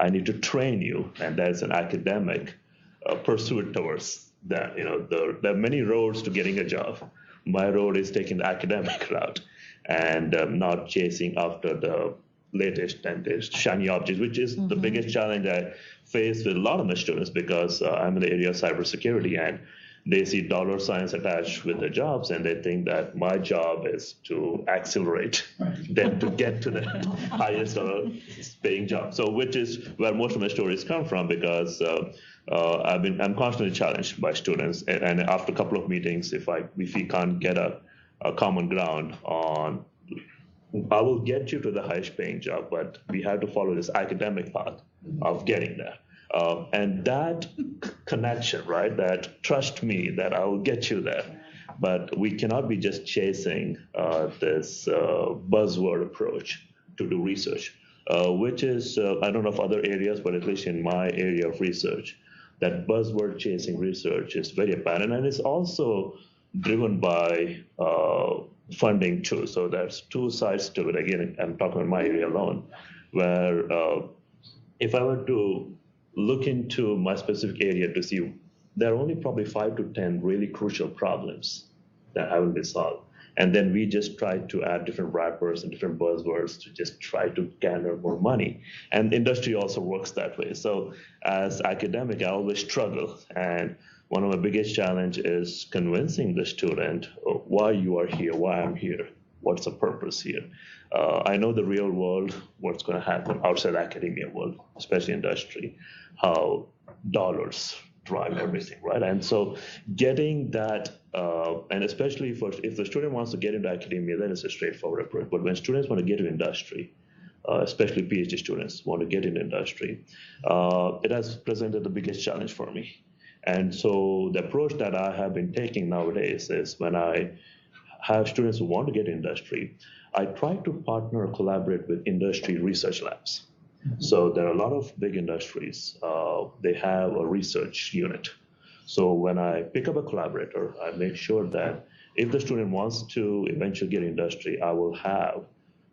I need to train you, and that's an academic pursuit towards that. There are many roads to getting a job. My road is taking the academic route and not chasing after the latest and the shiny objects, which is the biggest challenge I face with a lot of my students because I'm in the area of cybersecurity and they see dollar signs attached with their jobs and they think that my job is to accelerate them to get to the highest paying job. So which is where most of my stories come from because I'm constantly challenged by students and after a couple of meetings, if we can't get a common ground on, I will get you to the highest paying job, but we have to follow this academic path of getting there. And that connection, right, that trust me that I will get you there. But we cannot be just chasing this buzzword approach to do research, which is, I don't know of other areas, but at least in my area of research, that buzzword chasing research is very apparent. And it's also driven by funding too. So there's two sides to it. Again, I'm talking about my area alone, where if I were to look into my specific area to see, there are only probably 5 to 10 really crucial problems that haven't been solved. And then we just try to add different wrappers and different buzzwords to just try to garner more money. And industry also works that way. So as academic, I always struggle. And one of my biggest challenge is convincing the student why you are here, why I'm here, what's the purpose here. I know the real world, what's going to happen outside academia world, especially industry, how dollars drive everything, right? And so getting that, and especially if the student wants to get into academia, then it's a straightforward approach. But when students want to get into industry, especially PhD students want to get into industry, it has presented the biggest challenge for me. And so the approach that I have been taking nowadays is when I have students who want to get industry, I try to partner or collaborate with industry research labs. So there are a lot of big industries, they have a research unit. So when I pick up a collaborator, I make sure that if the student wants to eventually get industry, I will have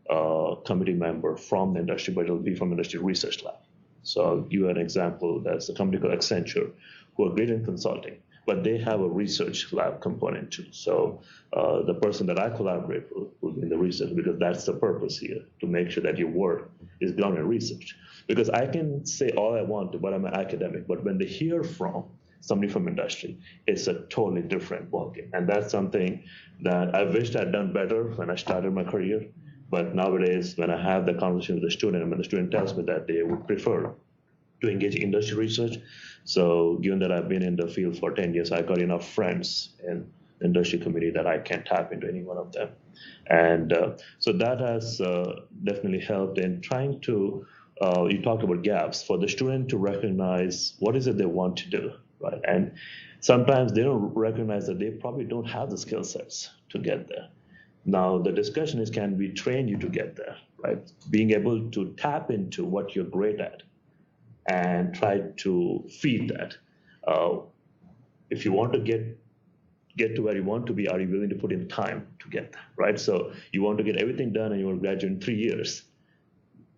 a committee member from the industry, but it'll be from industry research lab. So I'll give you an example. That's a company called Accenture, who are great in consulting, but they have a research lab component too. So the person that I collaborate with will be in the research because that's the purpose here, to make sure that your work is grounded in research. Because I can say all I want to, but I'm an academic, but when they hear from somebody from industry, it's a totally different ballgame. And that's something that I wished I'd done better when I started my career. But nowadays, when I have the conversation with the student, and when the student tells me that they would prefer to engage in industry research. So given that I've been in the field for 10 years, I got enough friends in the industry community that I can tap into any one of them. And so that has definitely helped in trying to, you talked about gaps, for the student to recognize what is it they want to do, right? And sometimes they don't recognize that they probably don't have the skill sets to get there. Now, the discussion is, can we train you to get there, right? Being able to tap into what you're great at and try to feed that. If you want to get to where you want to be, are you willing to put in time to get there, right? So you want to get everything done and you want to graduate in 3 years.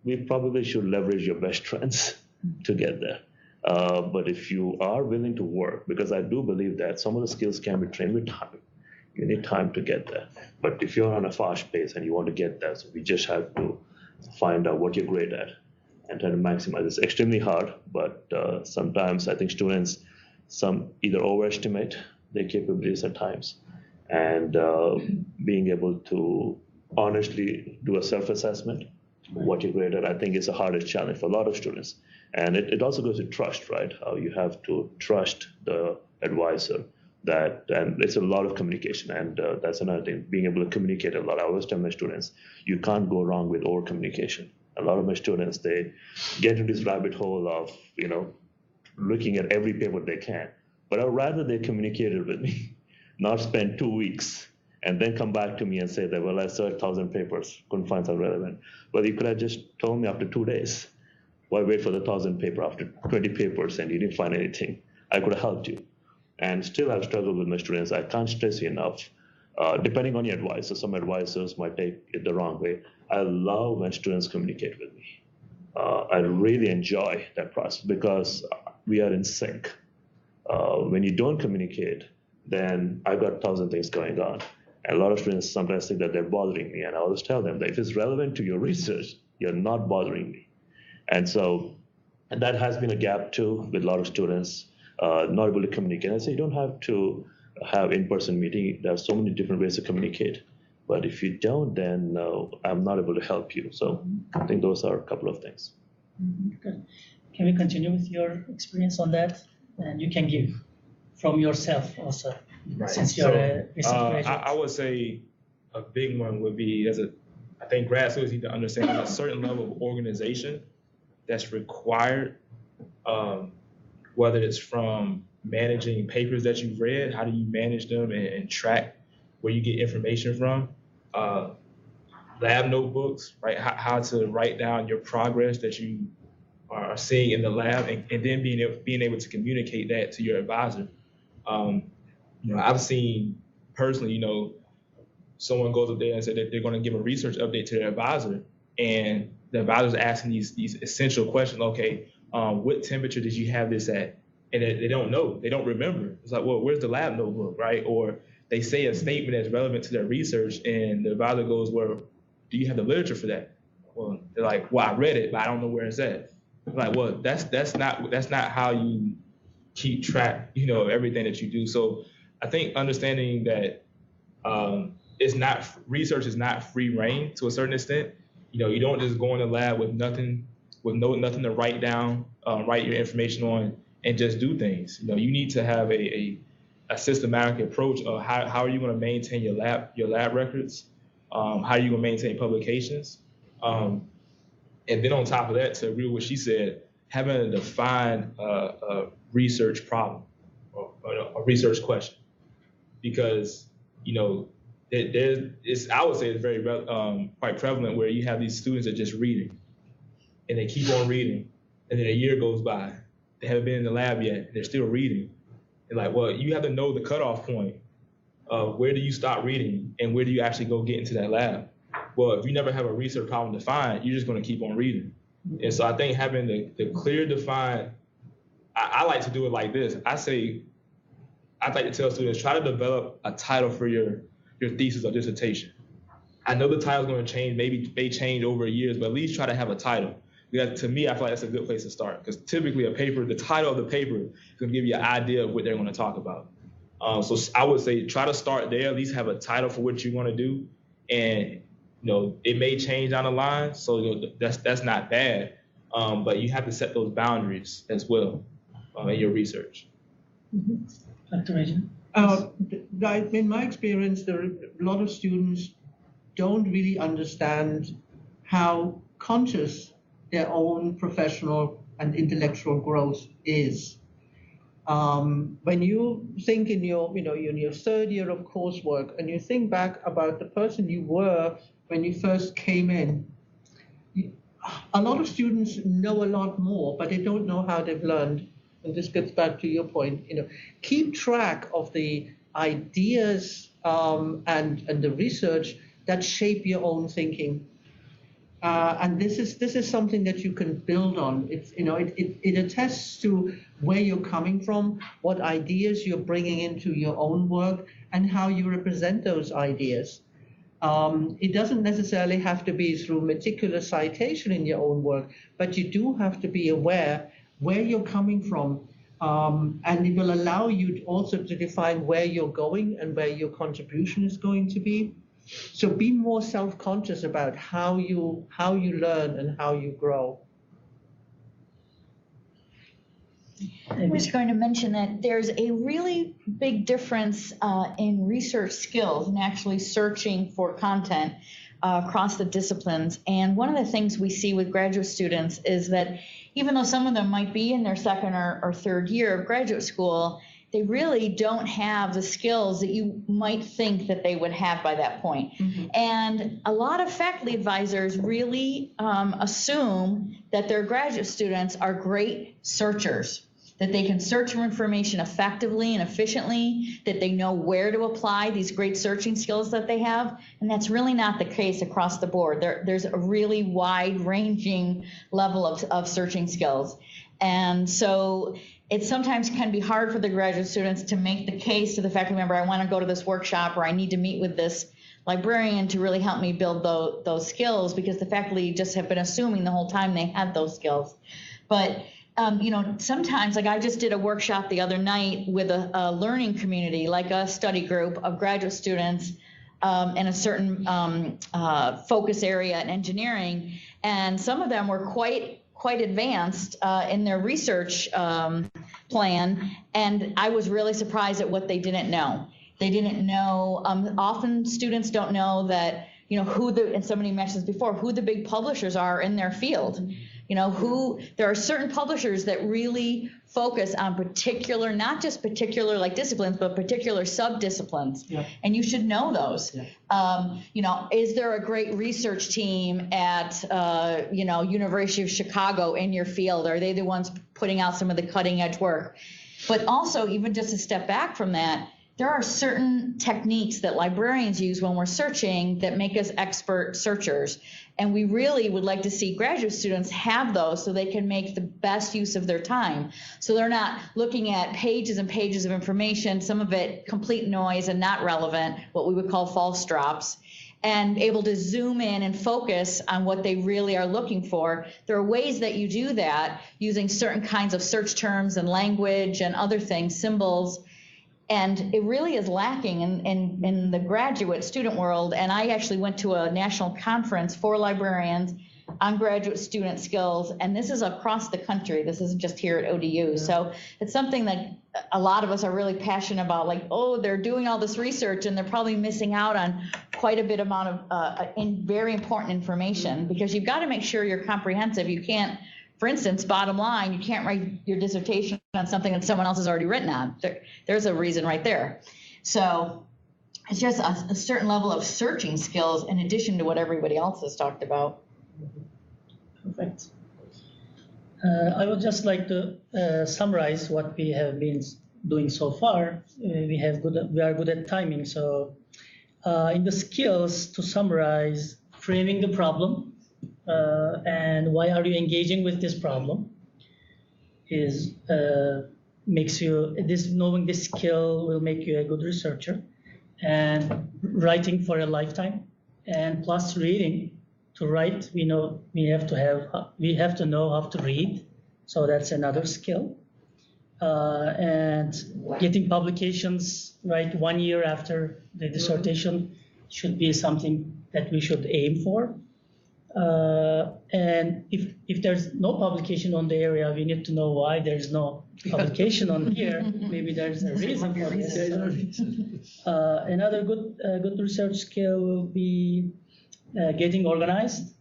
We probably should leverage your best strengths to get there. But if you are willing to work, because I do believe that some of the skills can be trained with time. You need time to get there. But if you're on a fast pace and you want to get there, so we just have to find out what you're great at and try to maximize. It's extremely hard, but sometimes I think students either overestimate their capabilities at times, and being able to honestly do a self-assessment. What you graded, I think, is the hardest challenge for a lot of students. And it also goes to trust, right? How you have to trust the advisor. And it's a lot of communication, and that's another thing, being able to communicate a lot. I always tell my students, you can't go wrong with over communication. A lot of my students, they get into this rabbit hole of, looking at every paper they can. But I'd rather they communicated with me, not spend 2 weeks and then come back to me and say that, well, I saw 1,000 papers, couldn't find something relevant. Well, you could have just told me after 2 days. Why wait for the 1,000 paper after 20 papers and you didn't find anything? I could have helped you. And still I've struggled with my students. I can't stress you enough. Depending on your advice, so some advisors might take it the wrong way. I love when students communicate with me. I really enjoy that process because we are in sync. When you don't communicate, then I've got 1,000 things going on. And a lot of students sometimes think that they're bothering me. And I always tell them that if it's relevant to your research, you're not bothering me. And that has been a gap too with a lot of students, not able to communicate. I say you don't have to have in-person meeting. There are so many different ways to communicate. But if you don't, then I'm not able to help you. So I think those are a couple of things. Good. Can we continue with your experience on that? And you can give from yourself also, Right. since you're a recent graduate. I would say a big one would be I think grad students need to understand a certain level of organization that's required, whether it's from managing papers that you've read, how do you manage them and track where you get information from, lab notebooks, right? How to write down your progress that you are seeing in the lab, and then being able to communicate that to your advisor. I've seen personally, someone goes up there and said that they're going to give a research update to their advisor, and the advisor's asking these essential questions. Okay, what temperature did you have this at? And they don't know, they don't remember. It's like, well, where's the lab notebook, right? Or they say a statement that's relevant to their research, and the advisor goes, well, do you have the literature for that? Well, they're like, well, I read it, but I don't know where it's at. I'm like, well, that's not how you keep track, of everything that you do. So I think understanding that research is not free reign to a certain extent. You don't just go in the lab with nothing to write down, write your information on, and just do things. You need to have a systematic approach of how are you going to maintain your lab records, how are you going to maintain publications, and then on top of that, to agree with what she said, having a defined research problem or a research question, because I would say it's very quite prevalent where you have these students that are just reading, and they keep on reading, and then a year goes by, they haven't been in the lab yet, and they're still reading. And like, well, you have to know the cutoff point of where do you stop reading and where do you actually go get into that lab. Well, if you never have a research problem defined, you're just going to keep on reading. And so I think having the clear defined, I like to do it like this. I'd like to tell students, try to develop a title for your thesis or dissertation. I know the title's going to change, maybe they change over years, but at least try to have a title. Because to me, I feel like that's a good place to start. Because typically the title of the paper is going to give you an idea of what they're going to talk about. So I would say try to start there, at least have a title for what you want to do. And it may change down the line, so that's not bad. But you have to set those boundaries as well in your research. Dr. Rajan? In my experience, there are a lot of students don't really understand how conscious their own professional and intellectual growth is. When you think in your third year of coursework, and you think back about the person you were when you first came in, a lot of students know a lot more, but they don't know how they've learned. And this gets back to your point. Keep track of the ideas and the research that shape your own thinking. And this is something that you can build on. It attests to where you're coming from, what ideas you're bringing into your own work, and how you represent those ideas. It doesn't necessarily have to be through meticulous citation in your own work, but you do have to be aware where you're coming from, and it will allow you also to define where you're going and where your contribution is going to be. So be more self-conscious about how you learn and how you grow. I was going to mention that there's a really big difference in research skills and actually searching for content across the disciplines. And one of the things we see with graduate students is that even though some of them might be in their second or third year of graduate school, they really don't have the skills that you might think that they would have by that point. Mm-hmm. And a lot of faculty advisors really assume that their graduate students are great searchers, that they can search for information effectively and efficiently, that they know where to apply these great searching skills that they have. And that's really not the case across the board. There's a really wide-ranging level of searching skills. And so it sometimes can be hard for the graduate students to make the case to the faculty member, I want to go to this workshop, or I need to meet with this librarian to really help me build those skills, because the faculty just have been assuming the whole time they had those skills. But sometimes, like I just did a workshop the other night with a learning community, like a study group of graduate students in a certain focus area in engineering, and some of them were quite advanced in their research plan, and I was really surprised at what they didn't know. They didn't know, often students don't know that, and somebody mentioned this before, who the big publishers are in their field. There are certain publishers that really focus on particular, not just particular like disciplines, but particular sub-disciplines. Yeah. And you should know those. Yeah. Is there a great research team at, University of Chicago in your field? Are they the ones putting out some of the cutting edge work? But also, even just a step back from that, there are certain techniques that librarians use when we're searching that make us expert searchers. And we really would like to see graduate students have those so they can make the best use of their time. So they're not looking at pages and pages of information, some of it complete noise and not relevant, what we would call false drops, and able to zoom in and focus on what they really are looking for. There are ways that you do that using certain kinds of search terms and language and other things, symbols. And it really is lacking in the graduate student world. And I actually went to a national conference for librarians on graduate student skills. And this is across the country. This isn't just here at ODU. Yeah. So it's something that a lot of us are really passionate about, like, they're doing all this research and they're probably missing out on quite a bit amount of very important information, because you've got to make sure you're comprehensive. You can't, for instance, bottom line, you can't write your dissertation on something that someone else has already written on. There's a reason right there. So it's just a certain level of searching skills in addition to what everybody else has talked about. Perfect. I would just like to summarize what we have been doing so far. We are good at timing. So in the skills, to summarize, framing the problem, and why are you engaging with this problem is knowing this skill will make you a good researcher, and writing for a lifetime, and plus reading. To write, we have to know how to read, so that's another skill, and getting publications right 1 year after the dissertation should be something that we should aim for. And if there's no publication on the area, we need to know why there's no publication on here. Maybe there's a reason for this. Another good research skill will be getting organized,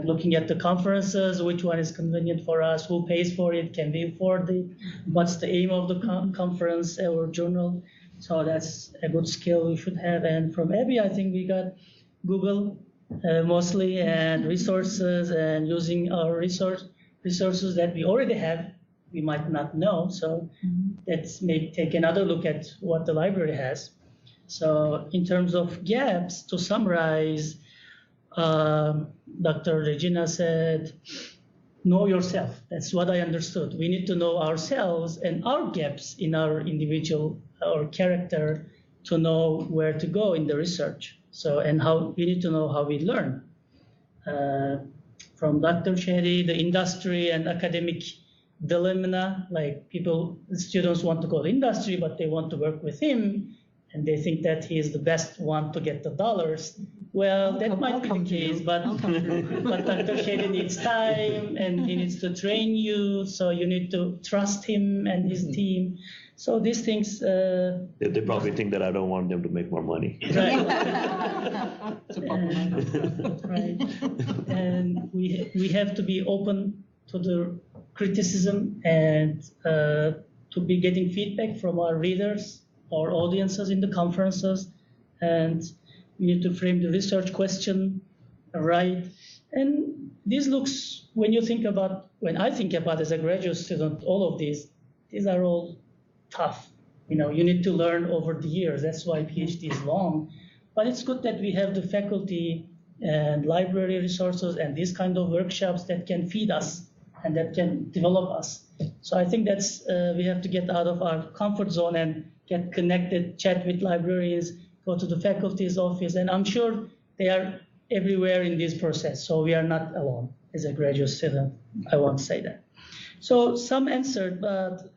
looking at the conferences, which one is convenient for us, who pays for it, can we afford it, what's the aim of the conference or journal. So that's a good skill we should have. And from Abby, I think we got Google mostly, and resources, and using our resources that we already have, we might not know. So let's maybe take another look at what the library has. So in terms of gaps, to summarize, Dr. Regina said, know yourself. That's what I understood. We need to know ourselves and our gaps in our individual or character to know where to go in the research. So, and how we need to know how we learn. From Dr. Shetty, the industry and academic dilemma, like students want to go to industry, but they want to work with him, and they think that he is the best one to get the dollars. Well, that might be the case, but Dr. Shady needs time and he needs to train you, so you need to trust him and his team. So these things. They probably think that I don't want them to make more money. Right. Right. And we have to be open to the criticism and to be getting feedback from our readers, our audiences in the conferences, and we need to frame the research question right. And this looks, when I think about as a graduate student, all of these are all tough. You need to learn over the years. That's why PhD is long. But it's good that we have the faculty and library resources and these kind of workshops that can feed us and that can develop us. So I think that's we have to get out of our comfort zone and get connected, chat with librarians, go to the faculty's office, and I'm sure they are everywhere in this process. So we are not alone as a graduate student. I want to say that. So some answered, but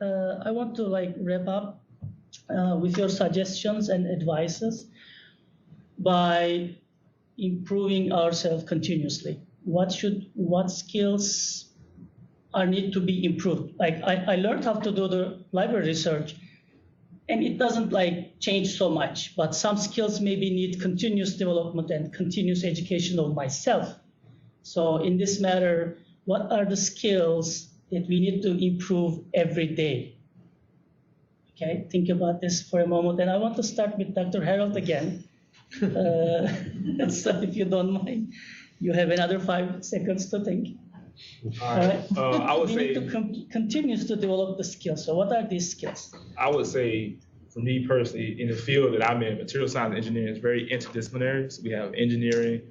I want to wrap up with your suggestions and advices by improving ourselves continuously. What skills need to be improved? I learned how to do the library research, and it doesn't change so much, but some skills maybe need continuous development and continuous education of myself. So in this matter, what are the skills that we need to improve every day? Okay, think about this for a moment. And I want to start with Dr. Harold again. So if you don't mind, you have another 5 seconds to think. All right. I would say we need to continue to develop the skills. So what are these skills? I would say, for me personally, in the field that I'm in, material science and engineering is very interdisciplinary. So we have engineering,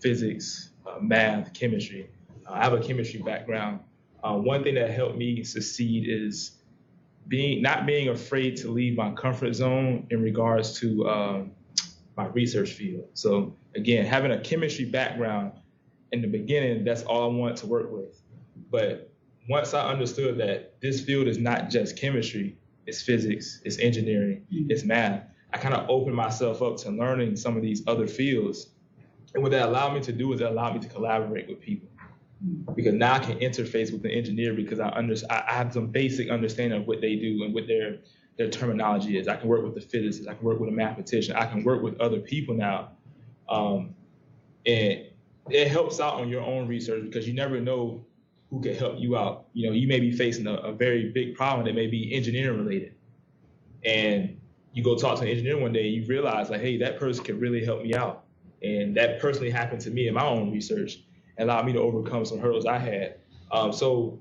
physics, math, chemistry. I have a chemistry background. One thing that helped me succeed is not being afraid to leave my comfort zone in regards to my research field. So again, having a chemistry background in the beginning, that's all I wanted to work with. But once I understood that this field is not just chemistry, it's physics, it's engineering, it's math, I kind of opened myself up to learning some of these other fields. And what that allowed me to do is it allowed me to collaborate with people. Because now I can interface with the engineer because I have some basic understanding of what they do and what their terminology is. I can work with the physicist, I can work with a mathematician, I can work with other people now. And it helps out on your own research because you never know who can help you out. You may be facing a very big problem that may be engineering related. And you go talk to an engineer one day and you realize hey, that person can really help me out. And that personally happened to me in my own research and allowed me to overcome some hurdles I had. So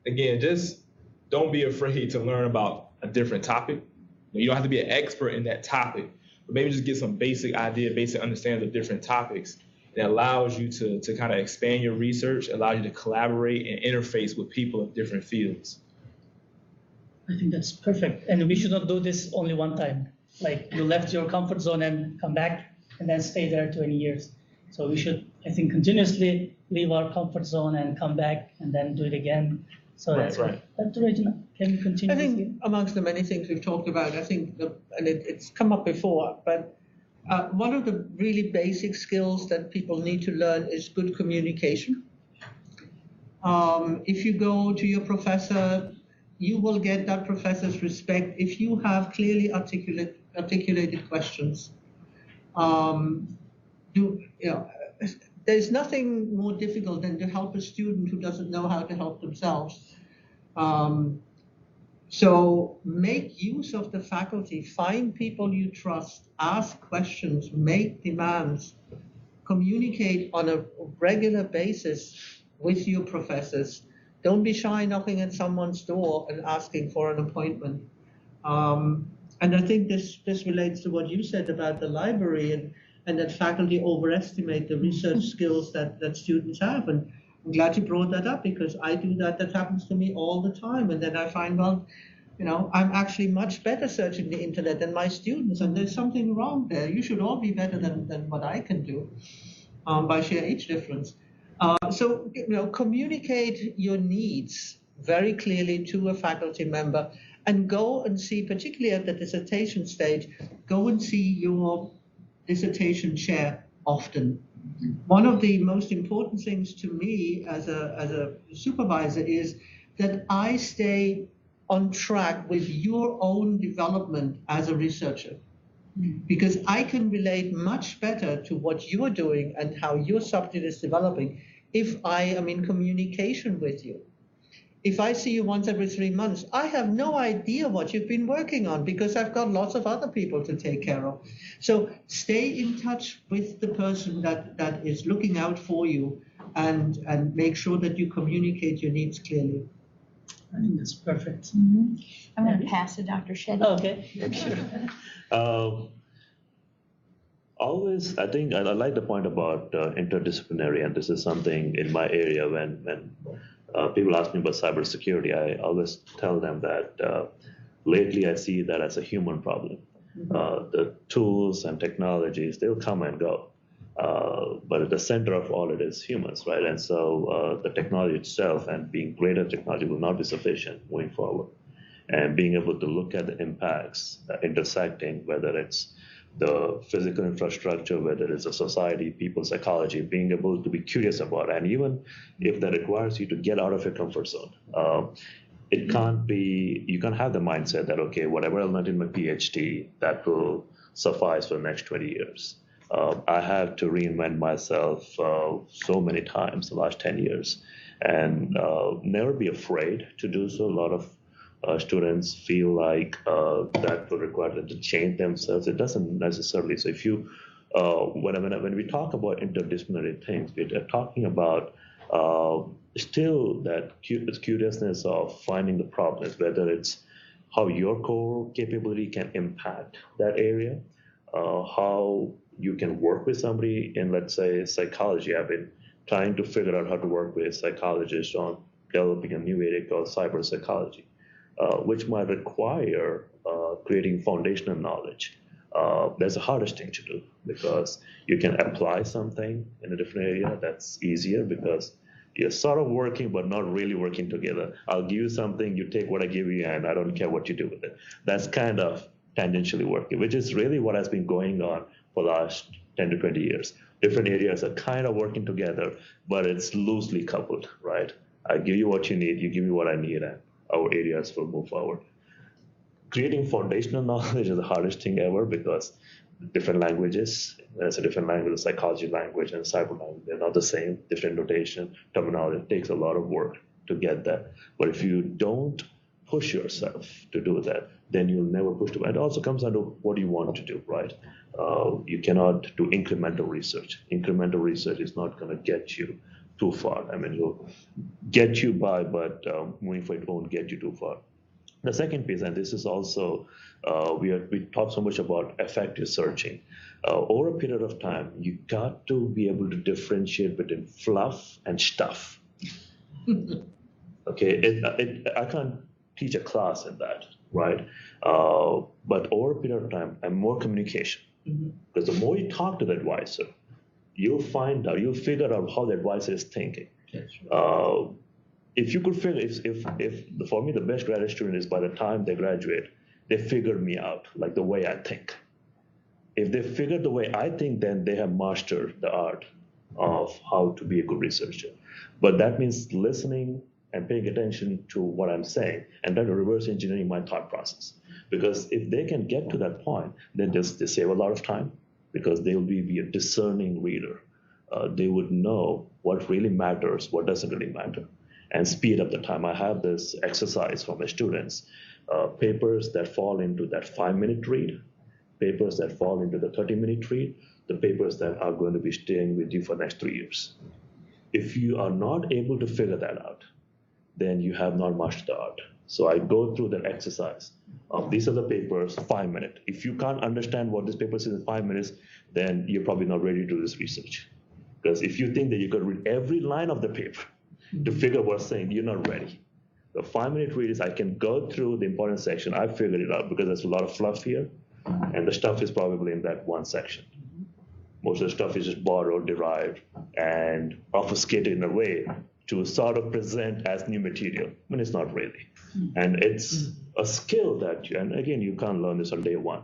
again, just don't be afraid to learn about a different topic. You don't have to be an expert in that topic, but maybe just get some basic idea, basic understanding of different topics. It allows you to kind of expand your research, allows you to collaborate and interface with people of different fields. I think that's perfect. And we should not do this only one time. You left your comfort zone and come back and then stay there 20 years. So we should, I think, continuously leave our comfort zone and come back and then do it again. So That's right. Dr. Regina, can you continue? I think amongst the many things we've talked about, I think, and it's come up before, but one of the really basic skills that people need to learn is good communication. If you go to your professor, you will get that professor's respect if you have clearly articulated questions. There's nothing more difficult than to help a student who doesn't know how to help themselves. So make use of the faculty, find people you trust, ask questions, make demands, communicate on a regular basis with your professors. Don't be shy knocking at someone's door and asking for an appointment. And I think this relates to what you said about the library and that faculty overestimate the research skills that students have. And I'm glad you brought that up because I do that. That happens to me all the time. And then I find, well, I'm actually much better searching the internet than my students. And there's something wrong there. You should all be better than what I can do by sheer age difference. So communicate your needs very clearly to a faculty member and go and see, particularly at the dissertation stage, go and see your dissertation chair often. One of the most important things to me as a supervisor is that I stay on track with your own development as a researcher, because I can relate much better to what you're doing and how your subject is developing if I am in communication with you. If I see you once every 3 months, I have no idea what you've been working on because I've got lots of other people to take care of. So stay in touch with the person that is looking out for you, and make sure that you communicate your needs clearly. I think that's perfect. I'm going to pass to Dr. Shetty. Okay. Always, I think I like the point about interdisciplinary, and this is something in my area when people ask me about cybersecurity, I always tell them that lately I see that as a human problem. The tools and technologies, they'll come and go. But at the center of all it is humans, right? And so the technology itself and being great at technology will not be sufficient moving forward. And being able to look at the impacts intersecting, whether it's the physical infrastructure, whether it's a society, people's psychology, being able to be curious about it. And even if that requires you to get out of your comfort zone, it can't be, you can't have the mindset that, okay, whatever I learned in my PhD, that will suffice for the next 20 years. I have to reinvent myself so many times the last 10 years, and never be afraid to do so. A lot of students feel like that will require them to change themselves. It doesn't necessarily. So if you, when we talk about interdisciplinary things, we're talking about still that curiousness of finding the problems, whether it's how your core capability can impact that area, how you can work with somebody in, let's say, psychology. I've been trying to figure out how to work with psychologists on developing a new area called cyber psychology, which might require creating foundational knowledge. That's the hardest thing to do, because you can apply something in a different area. That's easier because you're sort of working but not really working together. I'll give you something, you take what I give you, and I don't care what you do with it. That's kind of tangentially working, which is really what has been going on for the last 10 to 20 years. Different areas are kind of working together, but it's loosely coupled, right? I give you what you need, you give me what I need, and our areas will move forward. Creating foundational knowledge is the hardest thing ever, because different languages, there's a different language, the psychology language and cyber language, they're not the same, different notation, terminology. It takes a lot of work to get that. But if you don't push yourself to do that, then you'll never push to. It also comes down to what you want to do, right? You cannot do incremental research. Incremental research is not going to get you too far. I mean, it'll get you by, but moving forward, it won't get you too far. The second piece, and this is also, we talk so much about effective searching. Over a period of time, you got to be able to differentiate between fluff and stuff. Okay, I can't teach a class in that, right? But over a period of time, and more communication. Because the more you talk to the advisor, you'll figure out how the advisor is thinking. If you could figure, if for me the best graduate student is by the time they graduate, they figured me out, like the way I think. If they figured the way I think, then they have mastered the art of how to be a good researcher. But that means listening and paying attention to what I'm saying, and then reverse engineering my thought process. Because if they can get to that point, then they save a lot of time, because they will be a discerning reader. They would know what really matters, what doesn't really matter, and speed up the time. I have this exercise for my students, papers that fall into that 5-minute read, papers that fall into the 30-minute read, the papers that are going to be staying with you for the next 3 years. If you are not able to figure that out, then you have not mastered the art. So I go through that exercise. These are the papers, 5 minutes. If you can't understand what this paper says in 5 minutes, then you're probably not ready to do this research. Because if you think that you could read every line of the paper to figure what's saying, you're not ready. The 5-minute read is I can go through the important section. I figured it out because there's a lot of fluff here, and the stuff is probably in that one section. Most of the stuff is just borrowed, derived, and obfuscated in a way to sort of present as new material when it's not really. And it's a skill that and again, you can't learn this on day one,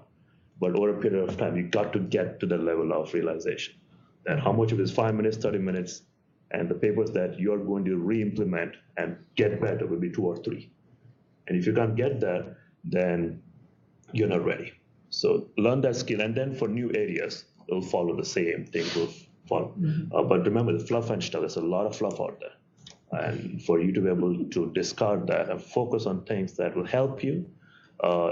but over a period of time, you got to get to the level of realization that how much of it is 5 minutes, 30 minutes, and the papers that you're going to re-implement and get better will be 2 or 3. And if you can't get that, then you're not ready. So learn that skill, and then for new areas, it'll follow the same thing. Will follow. But remember the fluff and stuff. There's a lot of fluff out there, and for you to be able to discard that and focus on things that will help you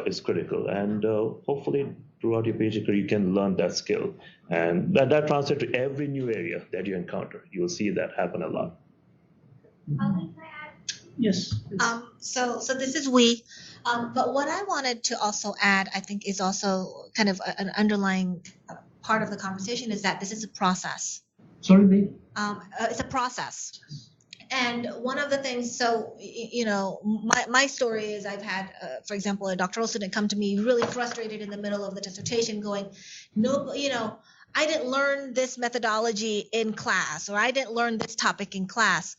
is critical. And hopefully, throughout your PhD career, you can learn that skill, and that translates to every new area that you encounter. You will see that happen a lot. Yes. So this is we. But what I wanted to also add, I think, is also kind of an underlying part of the conversation is that this is a process. Sorry, me? It's a process. And one of the things, so, you know, my story is I've had, for example, a doctoral student come to me really frustrated in the middle of the dissertation going, no, you know, I didn't learn this methodology in class, or I didn't learn this topic in class.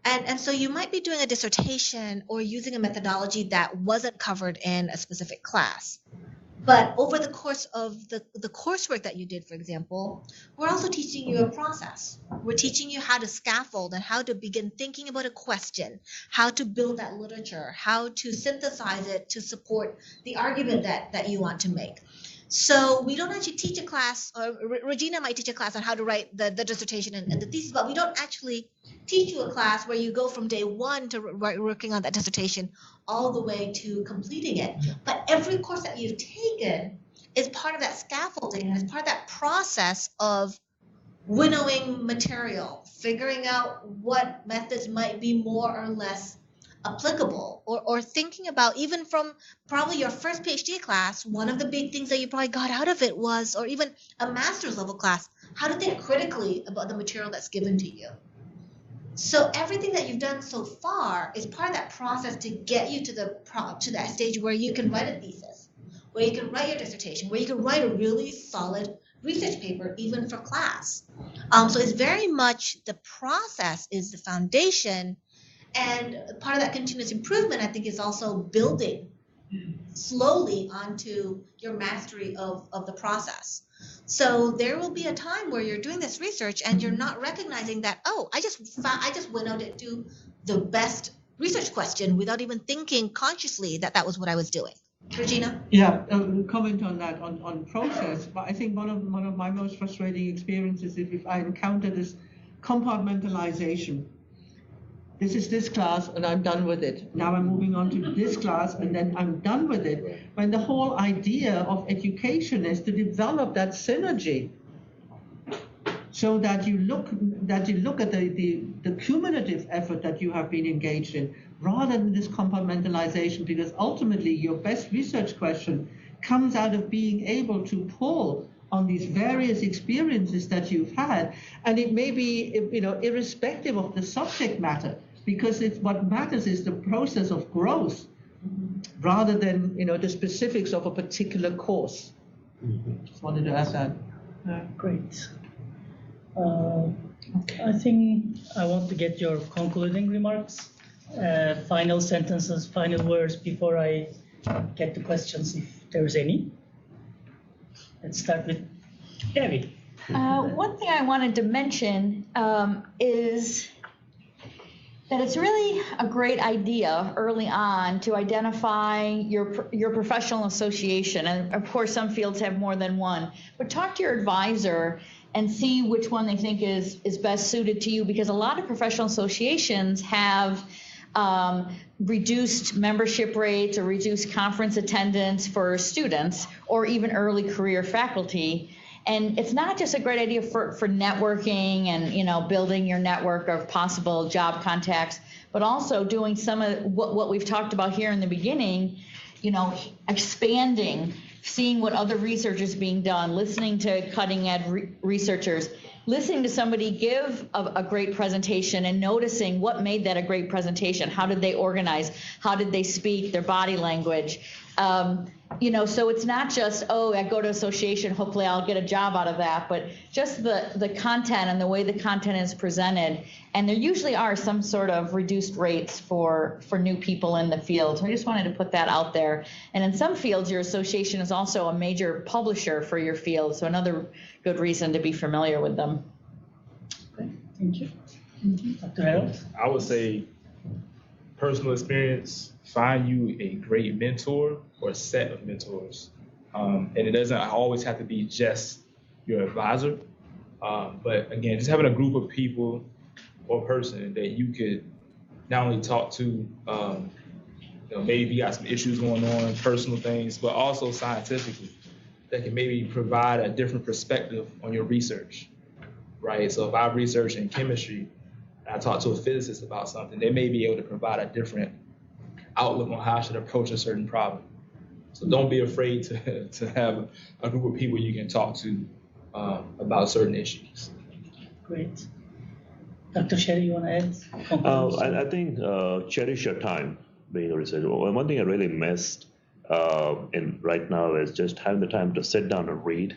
And so you might be doing a dissertation or using a methodology that wasn't covered in a specific class. But over the course of the coursework that you did, for example, we're also teaching you a process. We're teaching you how to scaffold and how to begin thinking about a question, how to build that literature, how to synthesize it to support the argument that you want to make. So we don't actually teach a class, or Regina might teach a class on how to write the dissertation and the thesis, but we don't actually teach you a class where you go from day one to working on that dissertation all the way to completing it. But every course that you've taken is part of that scaffolding, and it's part of that process of winnowing material, figuring out what methods might be more or less applicable, or thinking about, even from probably your first PhD class, one of the big things that you probably got out of it was, or even a master's level class, how to think critically about the material that's given to you. So everything that you've done so far is part of that process to get you to that stage where you can write a thesis, where you can write your dissertation, where you can write a really solid research paper, even for class. So it's very much the process is the foundation. And part of that continuous improvement, I think, is also building slowly onto your mastery of the process. So there will be a time where you're doing this research and you're not recognizing that, oh, I just went out and do the best research question without even thinking consciously that was what I was doing. Regina? Yeah, comment on that, on process. But I think one of my most frustrating experiences is if I encounter this compartmentalization. This is this class and I'm done with it. Now I'm moving on to this class and then I'm done with it. When the whole idea of education is to develop that synergy, so that you look at the cumulative effort that you have been engaged in, rather than this compartmentalization, because ultimately your best research question comes out of being able to pull on these various experiences that you've had, and it may be, you know, irrespective of the subject matter, because what matters is the process of growth, rather than, you know, the specifics of a particular course. Just wanted to add that. Great. I think I want to get your concluding remarks, final sentences, final words before I get to questions, if there's any. Let's start with Abby. One thing I wanted to mention is that it's really a great idea early on to identify your professional association. And of course, some fields have more than one, but talk to your advisor and see which one they think is best suited to you, because a lot of professional associations have reduced membership rates or reduced conference attendance for students or even early career faculty. And it's not just a great idea for networking and, you know, building your network of possible job contacts, but also doing some of what we've talked about here in the beginning, you know, expanding, seeing what other research is being done, listening to cutting edge researchers, listening to somebody give a great presentation and noticing what made that a great presentation. How did they organize? How did they speak? Their body language. So it's not just, oh, I go to association, hopefully I'll get a job out of that, but just the content and the way the content is presented. And there usually are some sort of reduced rates for new people in the field. So I just wanted to put that out there. And in some fields, your association is also a major publisher for your field. So another good reason to be familiar with them. Okay, thank you. Dr. Harold? I would say personal experience, find you a great mentor or a set of mentors. And it doesn't always have to be just your advisor. But again, just having a group of people or person that you could not only talk to, maybe you got some issues going on, personal things, but also scientifically, that can maybe provide a different perspective on your research, right? So if I research in chemistry, and I talk to a physicist about something, they may be able to provide a different outlook on how I should approach a certain problem. So don't be afraid to have a group of people you can talk to about certain issues. Great. Dr. Sherry, you want to add? I think cherish your time being a researcher. One thing I really missed right now is just having the time to sit down and read.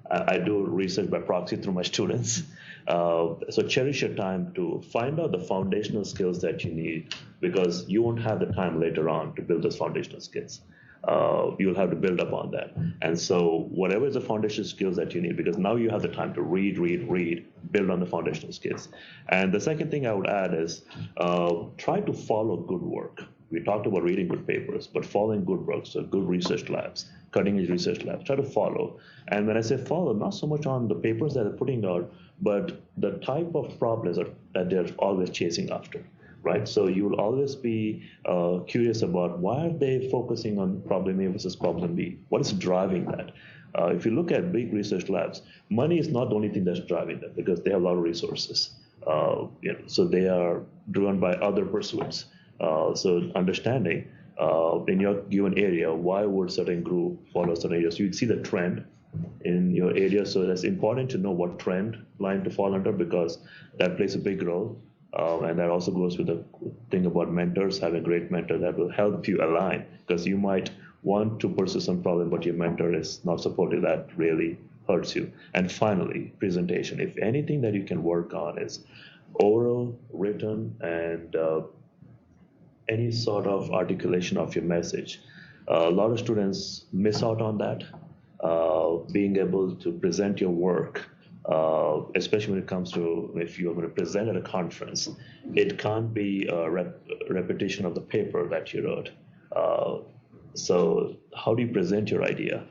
I do research by proxy through my students. So cherish your time to find out the foundational skills that you need, because you won't have the time later on to build those foundational skills. You'll have to build up on that. And so whatever is the foundational skills that you need, because now you have the time to read, build on the foundational skills. And the second thing I would add is try to follow good work. We talked about reading good papers, but following good work, so good research labs, cutting edge research labs, try to follow. And when I say follow, not so much on the papers that they're putting out, but the type of problems that they're always chasing after, right? So you will always be curious about why are they focusing on problem A versus problem B? What is driving that? If you look at big research labs, money is not the only thing that's driving them, because they have a lot of resources. So they are driven by other pursuits. So understanding in your given area, why would certain group follow certain areas? You'd see the trend in your area. So that's important to know what trend line to fall under, because that plays a big role. And that also goes with the thing about mentors, having a great mentor that will help you align, because you might want to pursue some problem, but your mentor is not supportive. That really hurts you. And finally, presentation. If anything that you can work on is oral, written, and any sort of articulation of your message. A lot of students miss out on that. Being able to present your work, especially when it comes to if you're going to present at a conference, it can't be a repetition of the paper that you wrote. So how do you present your idea?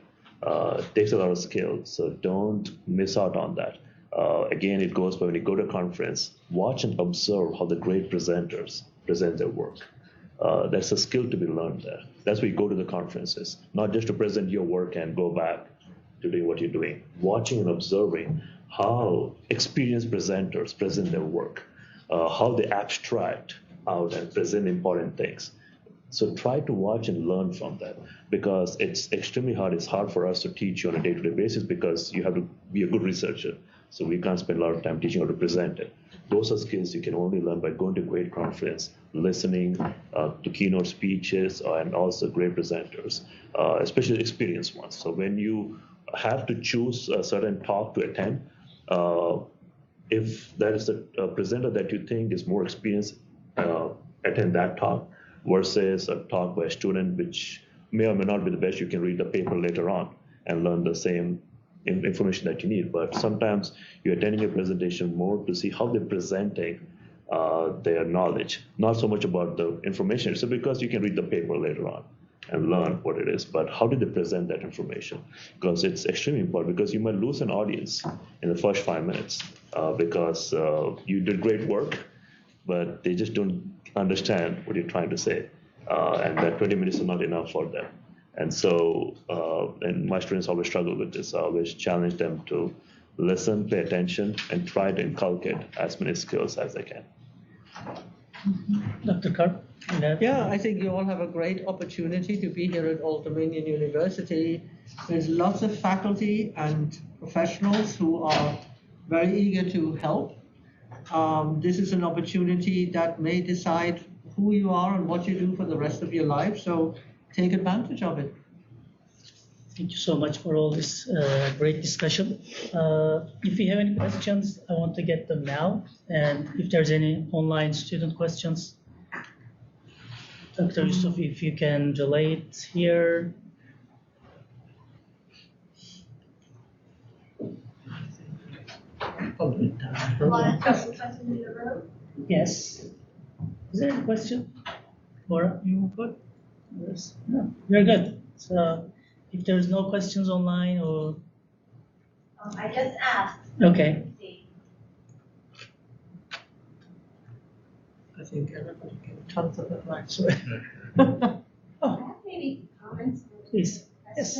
It takes a lot of skill, so don't miss out on that. Again, it goes by when you go to a conference, watch and observe how the great presenters present their work. That's a skill to be learned there. That's why you go to the conferences, not just to present your work and go back to doing what you're doing. Watching and observing how experienced presenters present their work, how they abstract out and present important things. So try to watch and learn from that, because it's extremely hard. It's hard for us to teach you on a day-to-day basis, because you have to be a good researcher. So we can't spend a lot of time teaching how to present it. Those are skills you can only learn by going to a great conference, listening to keynote speeches, and also great presenters, especially experienced ones. So when you have to choose a certain talk to attend, if there is a presenter that you think is more experienced, attend that talk versus a talk by a student which may or may not be the best. You can read the paper later on and learn the same information that you need. But sometimes you're attending a presentation more to see how they're presenting their knowledge, not so much about the information. So because you can read the paper later on and learn what it is, but how did they present that information? Because it's extremely important, because you might lose an audience in the first 5 minutes because you did great work, but they just don't understand what you're trying to say. And that 20 minutes is not enough for them. And so, and my students always struggle with this. I always challenge them to listen, pay attention, and try to inculcate as many skills as they can. Dr. Karp? Yeah, I think you all have a great opportunity to be here at Old Dominion University. There's lots of faculty and professionals who are very eager to help. This is an opportunity that may decide who you are and what you do for the rest of your life. So take advantage of it. Thank you so much for all this great discussion. If you have any questions, I want to get them now. And if there's any online student questions, Dr. Yusuf, if you can relay it here. Yes. Is there a question? Laura, you good? Yes. No, you're good. So if there's no questions online or... I just asked. Okay. I think everybody can tons of advice. Oh, I have maybe comments. please. Yes.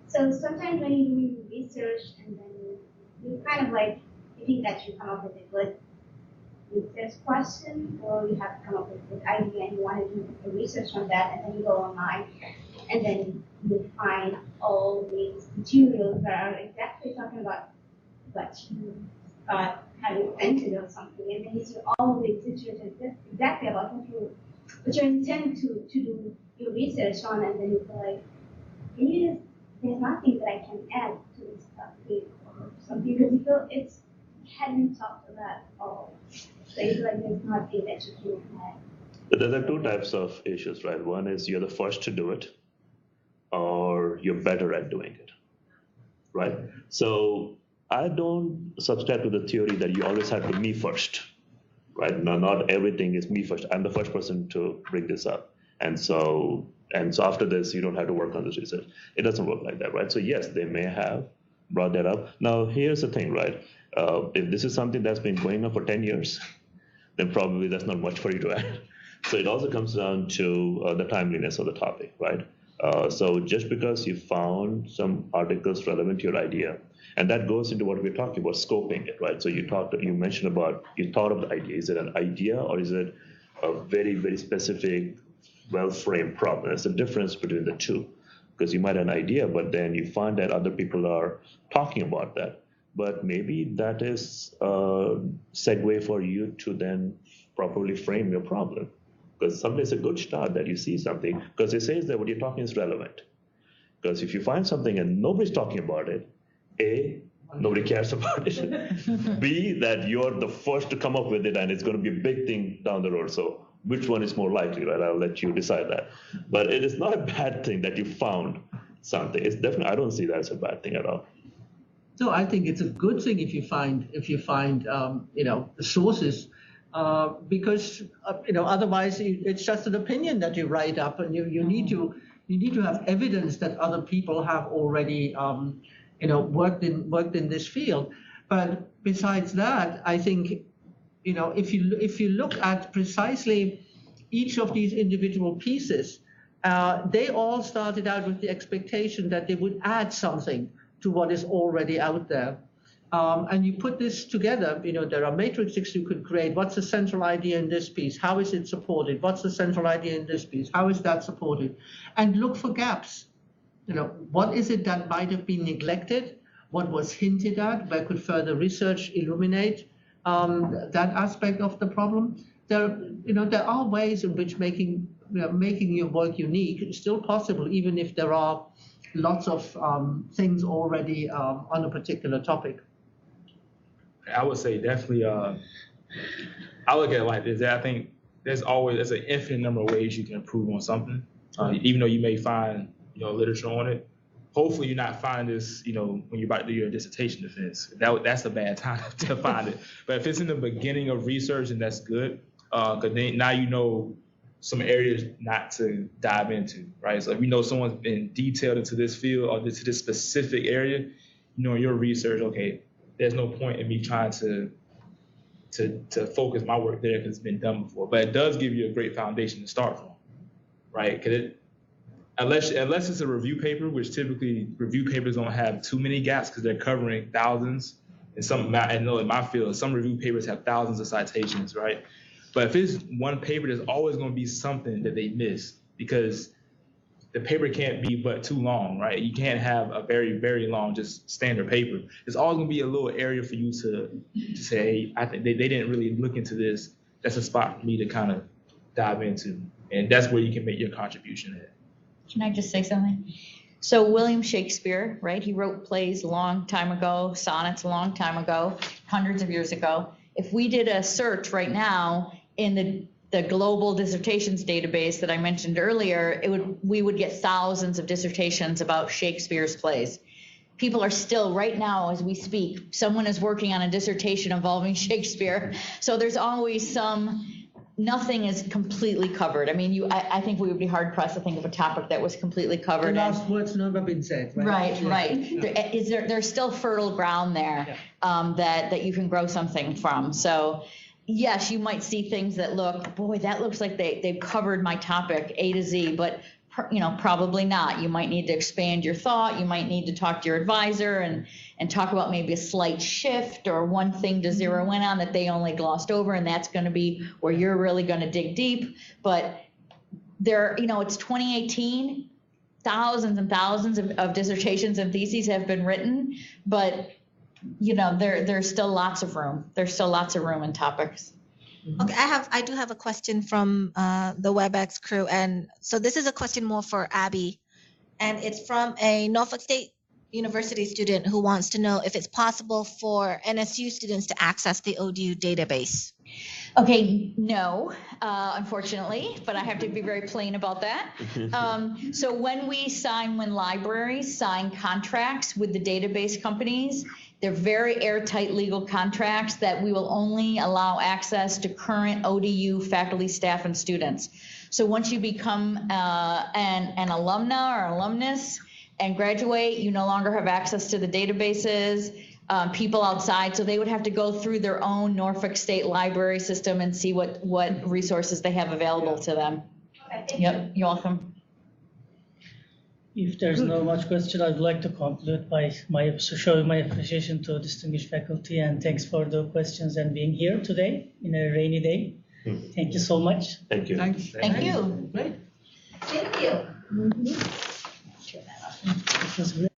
So sometimes when you're doing research and then you kind of like, you think that you come up with a good research question, or you have to come up with a good idea and you want to do a research on that, and then you go online and then you find all these materials that are exactly talking about what you thought had invented or something, and then you see all these situations exactly about what you're intending to do your research on, and then you feel like, there's nothing that I can add to this topic or something, because you feel it hadn't talked about all. So you feel like there's nothing that you can add. There are two types of issues, right? One is you're the first to do it, or you're better at doing it, right? So I don't subscribe to the theory that you always have to me first, right? No, not everything is me first. I'm the first person to bring this up. And so after this, you don't have to work on this research. It doesn't work like that, right? So yes, they may have brought that up. Now, here's the thing, right? If this is something that's been going on for 10 years, then probably that's not much for you to add. So it also comes down to the timeliness of the topic, right? So just because you found some articles relevant to your idea, and that goes into what we're talking about, scoping it, right? So you thought of the idea. Is it an idea, or is it a very, very specific, well-framed problem? There's a difference between the two, because you might have an idea, but then you find that other people are talking about that. But maybe that is a segue for you to then properly frame your problem. Because sometimes it's a good start that you see something, because it says that what you're talking is relevant. Because if you find something and nobody's talking about it, A, nobody cares about it. B, that you're the first to come up with it and it's going to be a big thing down the road. So which one is more likely, right? I'll let you decide that. But it is not a bad thing that you found something. It's definitely, I don't see that as a bad thing at all. No, I think it's a good thing if you find sources, because otherwise it's just an opinion that you write up, and you need to have evidence that other people have already worked in this field. But besides that, I think if you look at precisely each of these individual pieces, they all started out with the expectation that they would add something to what is already out there. And you put this together, there are matrices you could create. What's the central idea in this piece? How is it supported? What's the central idea in this piece? How is that supported? And look for gaps. What is it that might have been neglected? What was hinted at? Where could further research illuminate that aspect of the problem? There are ways in which making your work unique is still possible, even if there are lots of things already on a particular topic. I would say definitely, I look at it like this. I think there's an infinite number of ways you can improve on something, even though you may find literature on it. Hopefully you're not finding this, when you're about to do your dissertation defense. That's a bad time to find it. But if it's in the beginning of research, then that's good, because then now you know some areas not to dive into, right? So if someone's been detailed into this field or to this specific area, in your research, okay, there's no point in me trying to focus my work there because it's been done before. But it does give you a great foundation to start from, right? Because unless it's a review paper, which typically review papers don't have too many gaps because they're covering thousands. And I know in my field, some review papers have thousands of citations, right? But if it's one paper, there's always going to be something that they miss, because the paper can't be but too long, right? You can't have a very, very long, just standard paper. There's always going to be a little area for you to say, hey, I think they didn't really look into this. That's a spot for me to kind of dive into. And that's where you can make your contribution at. Can I just say something? So William Shakespeare, right? He wrote plays a long time ago, sonnets a long time ago, hundreds of years ago. If we did a search right now in the global dissertations database that I mentioned earlier, we would get thousands of dissertations about Shakespeare's plays. People are still, right now as we speak, someone is working on a dissertation involving Shakespeare. So there's always nothing is completely covered. I mean, I think we would be hard pressed to think of a topic that was completely covered. The last word's never been said, right? Right. Yeah. There's still fertile ground there that you can grow something from. So yes, you might see things that that looks like they've covered my topic A to Z, but probably not. You might need to expand your thought. You might need to talk to your advisor and talk about maybe a slight shift or one thing to zero in on that they only glossed over, and that's going to be where you're really going to dig deep. But it's 2018. Thousands and thousands of dissertations and theses have been written, but there's still lots of room. There's still lots of room in topics. Okay, I do have a question from the WebEx crew, and so this is a question more for Abby, and it's from a Norfolk State University student who wants to know if it's possible for NSU students to access the ODU database. Okay, no, unfortunately, but I have to be very plain about that. So when libraries sign contracts with the database companies, they're very airtight legal contracts that we will only allow access to current ODU faculty, staff, and students. So once you become an alumna or alumnus and graduate, you no longer have access to the databases. People outside, so they would have to go through their own Norfolk State library system and see what resources they have available to them. Okay, Yep, you're welcome. If there's no much question, I'd like to conclude by showing my appreciation to distinguished faculty, and thanks for the questions and being here today in a rainy day. Thank you so much. Thank you. Thanks. Thank you. Great. Thank you. Mm-hmm. It was great.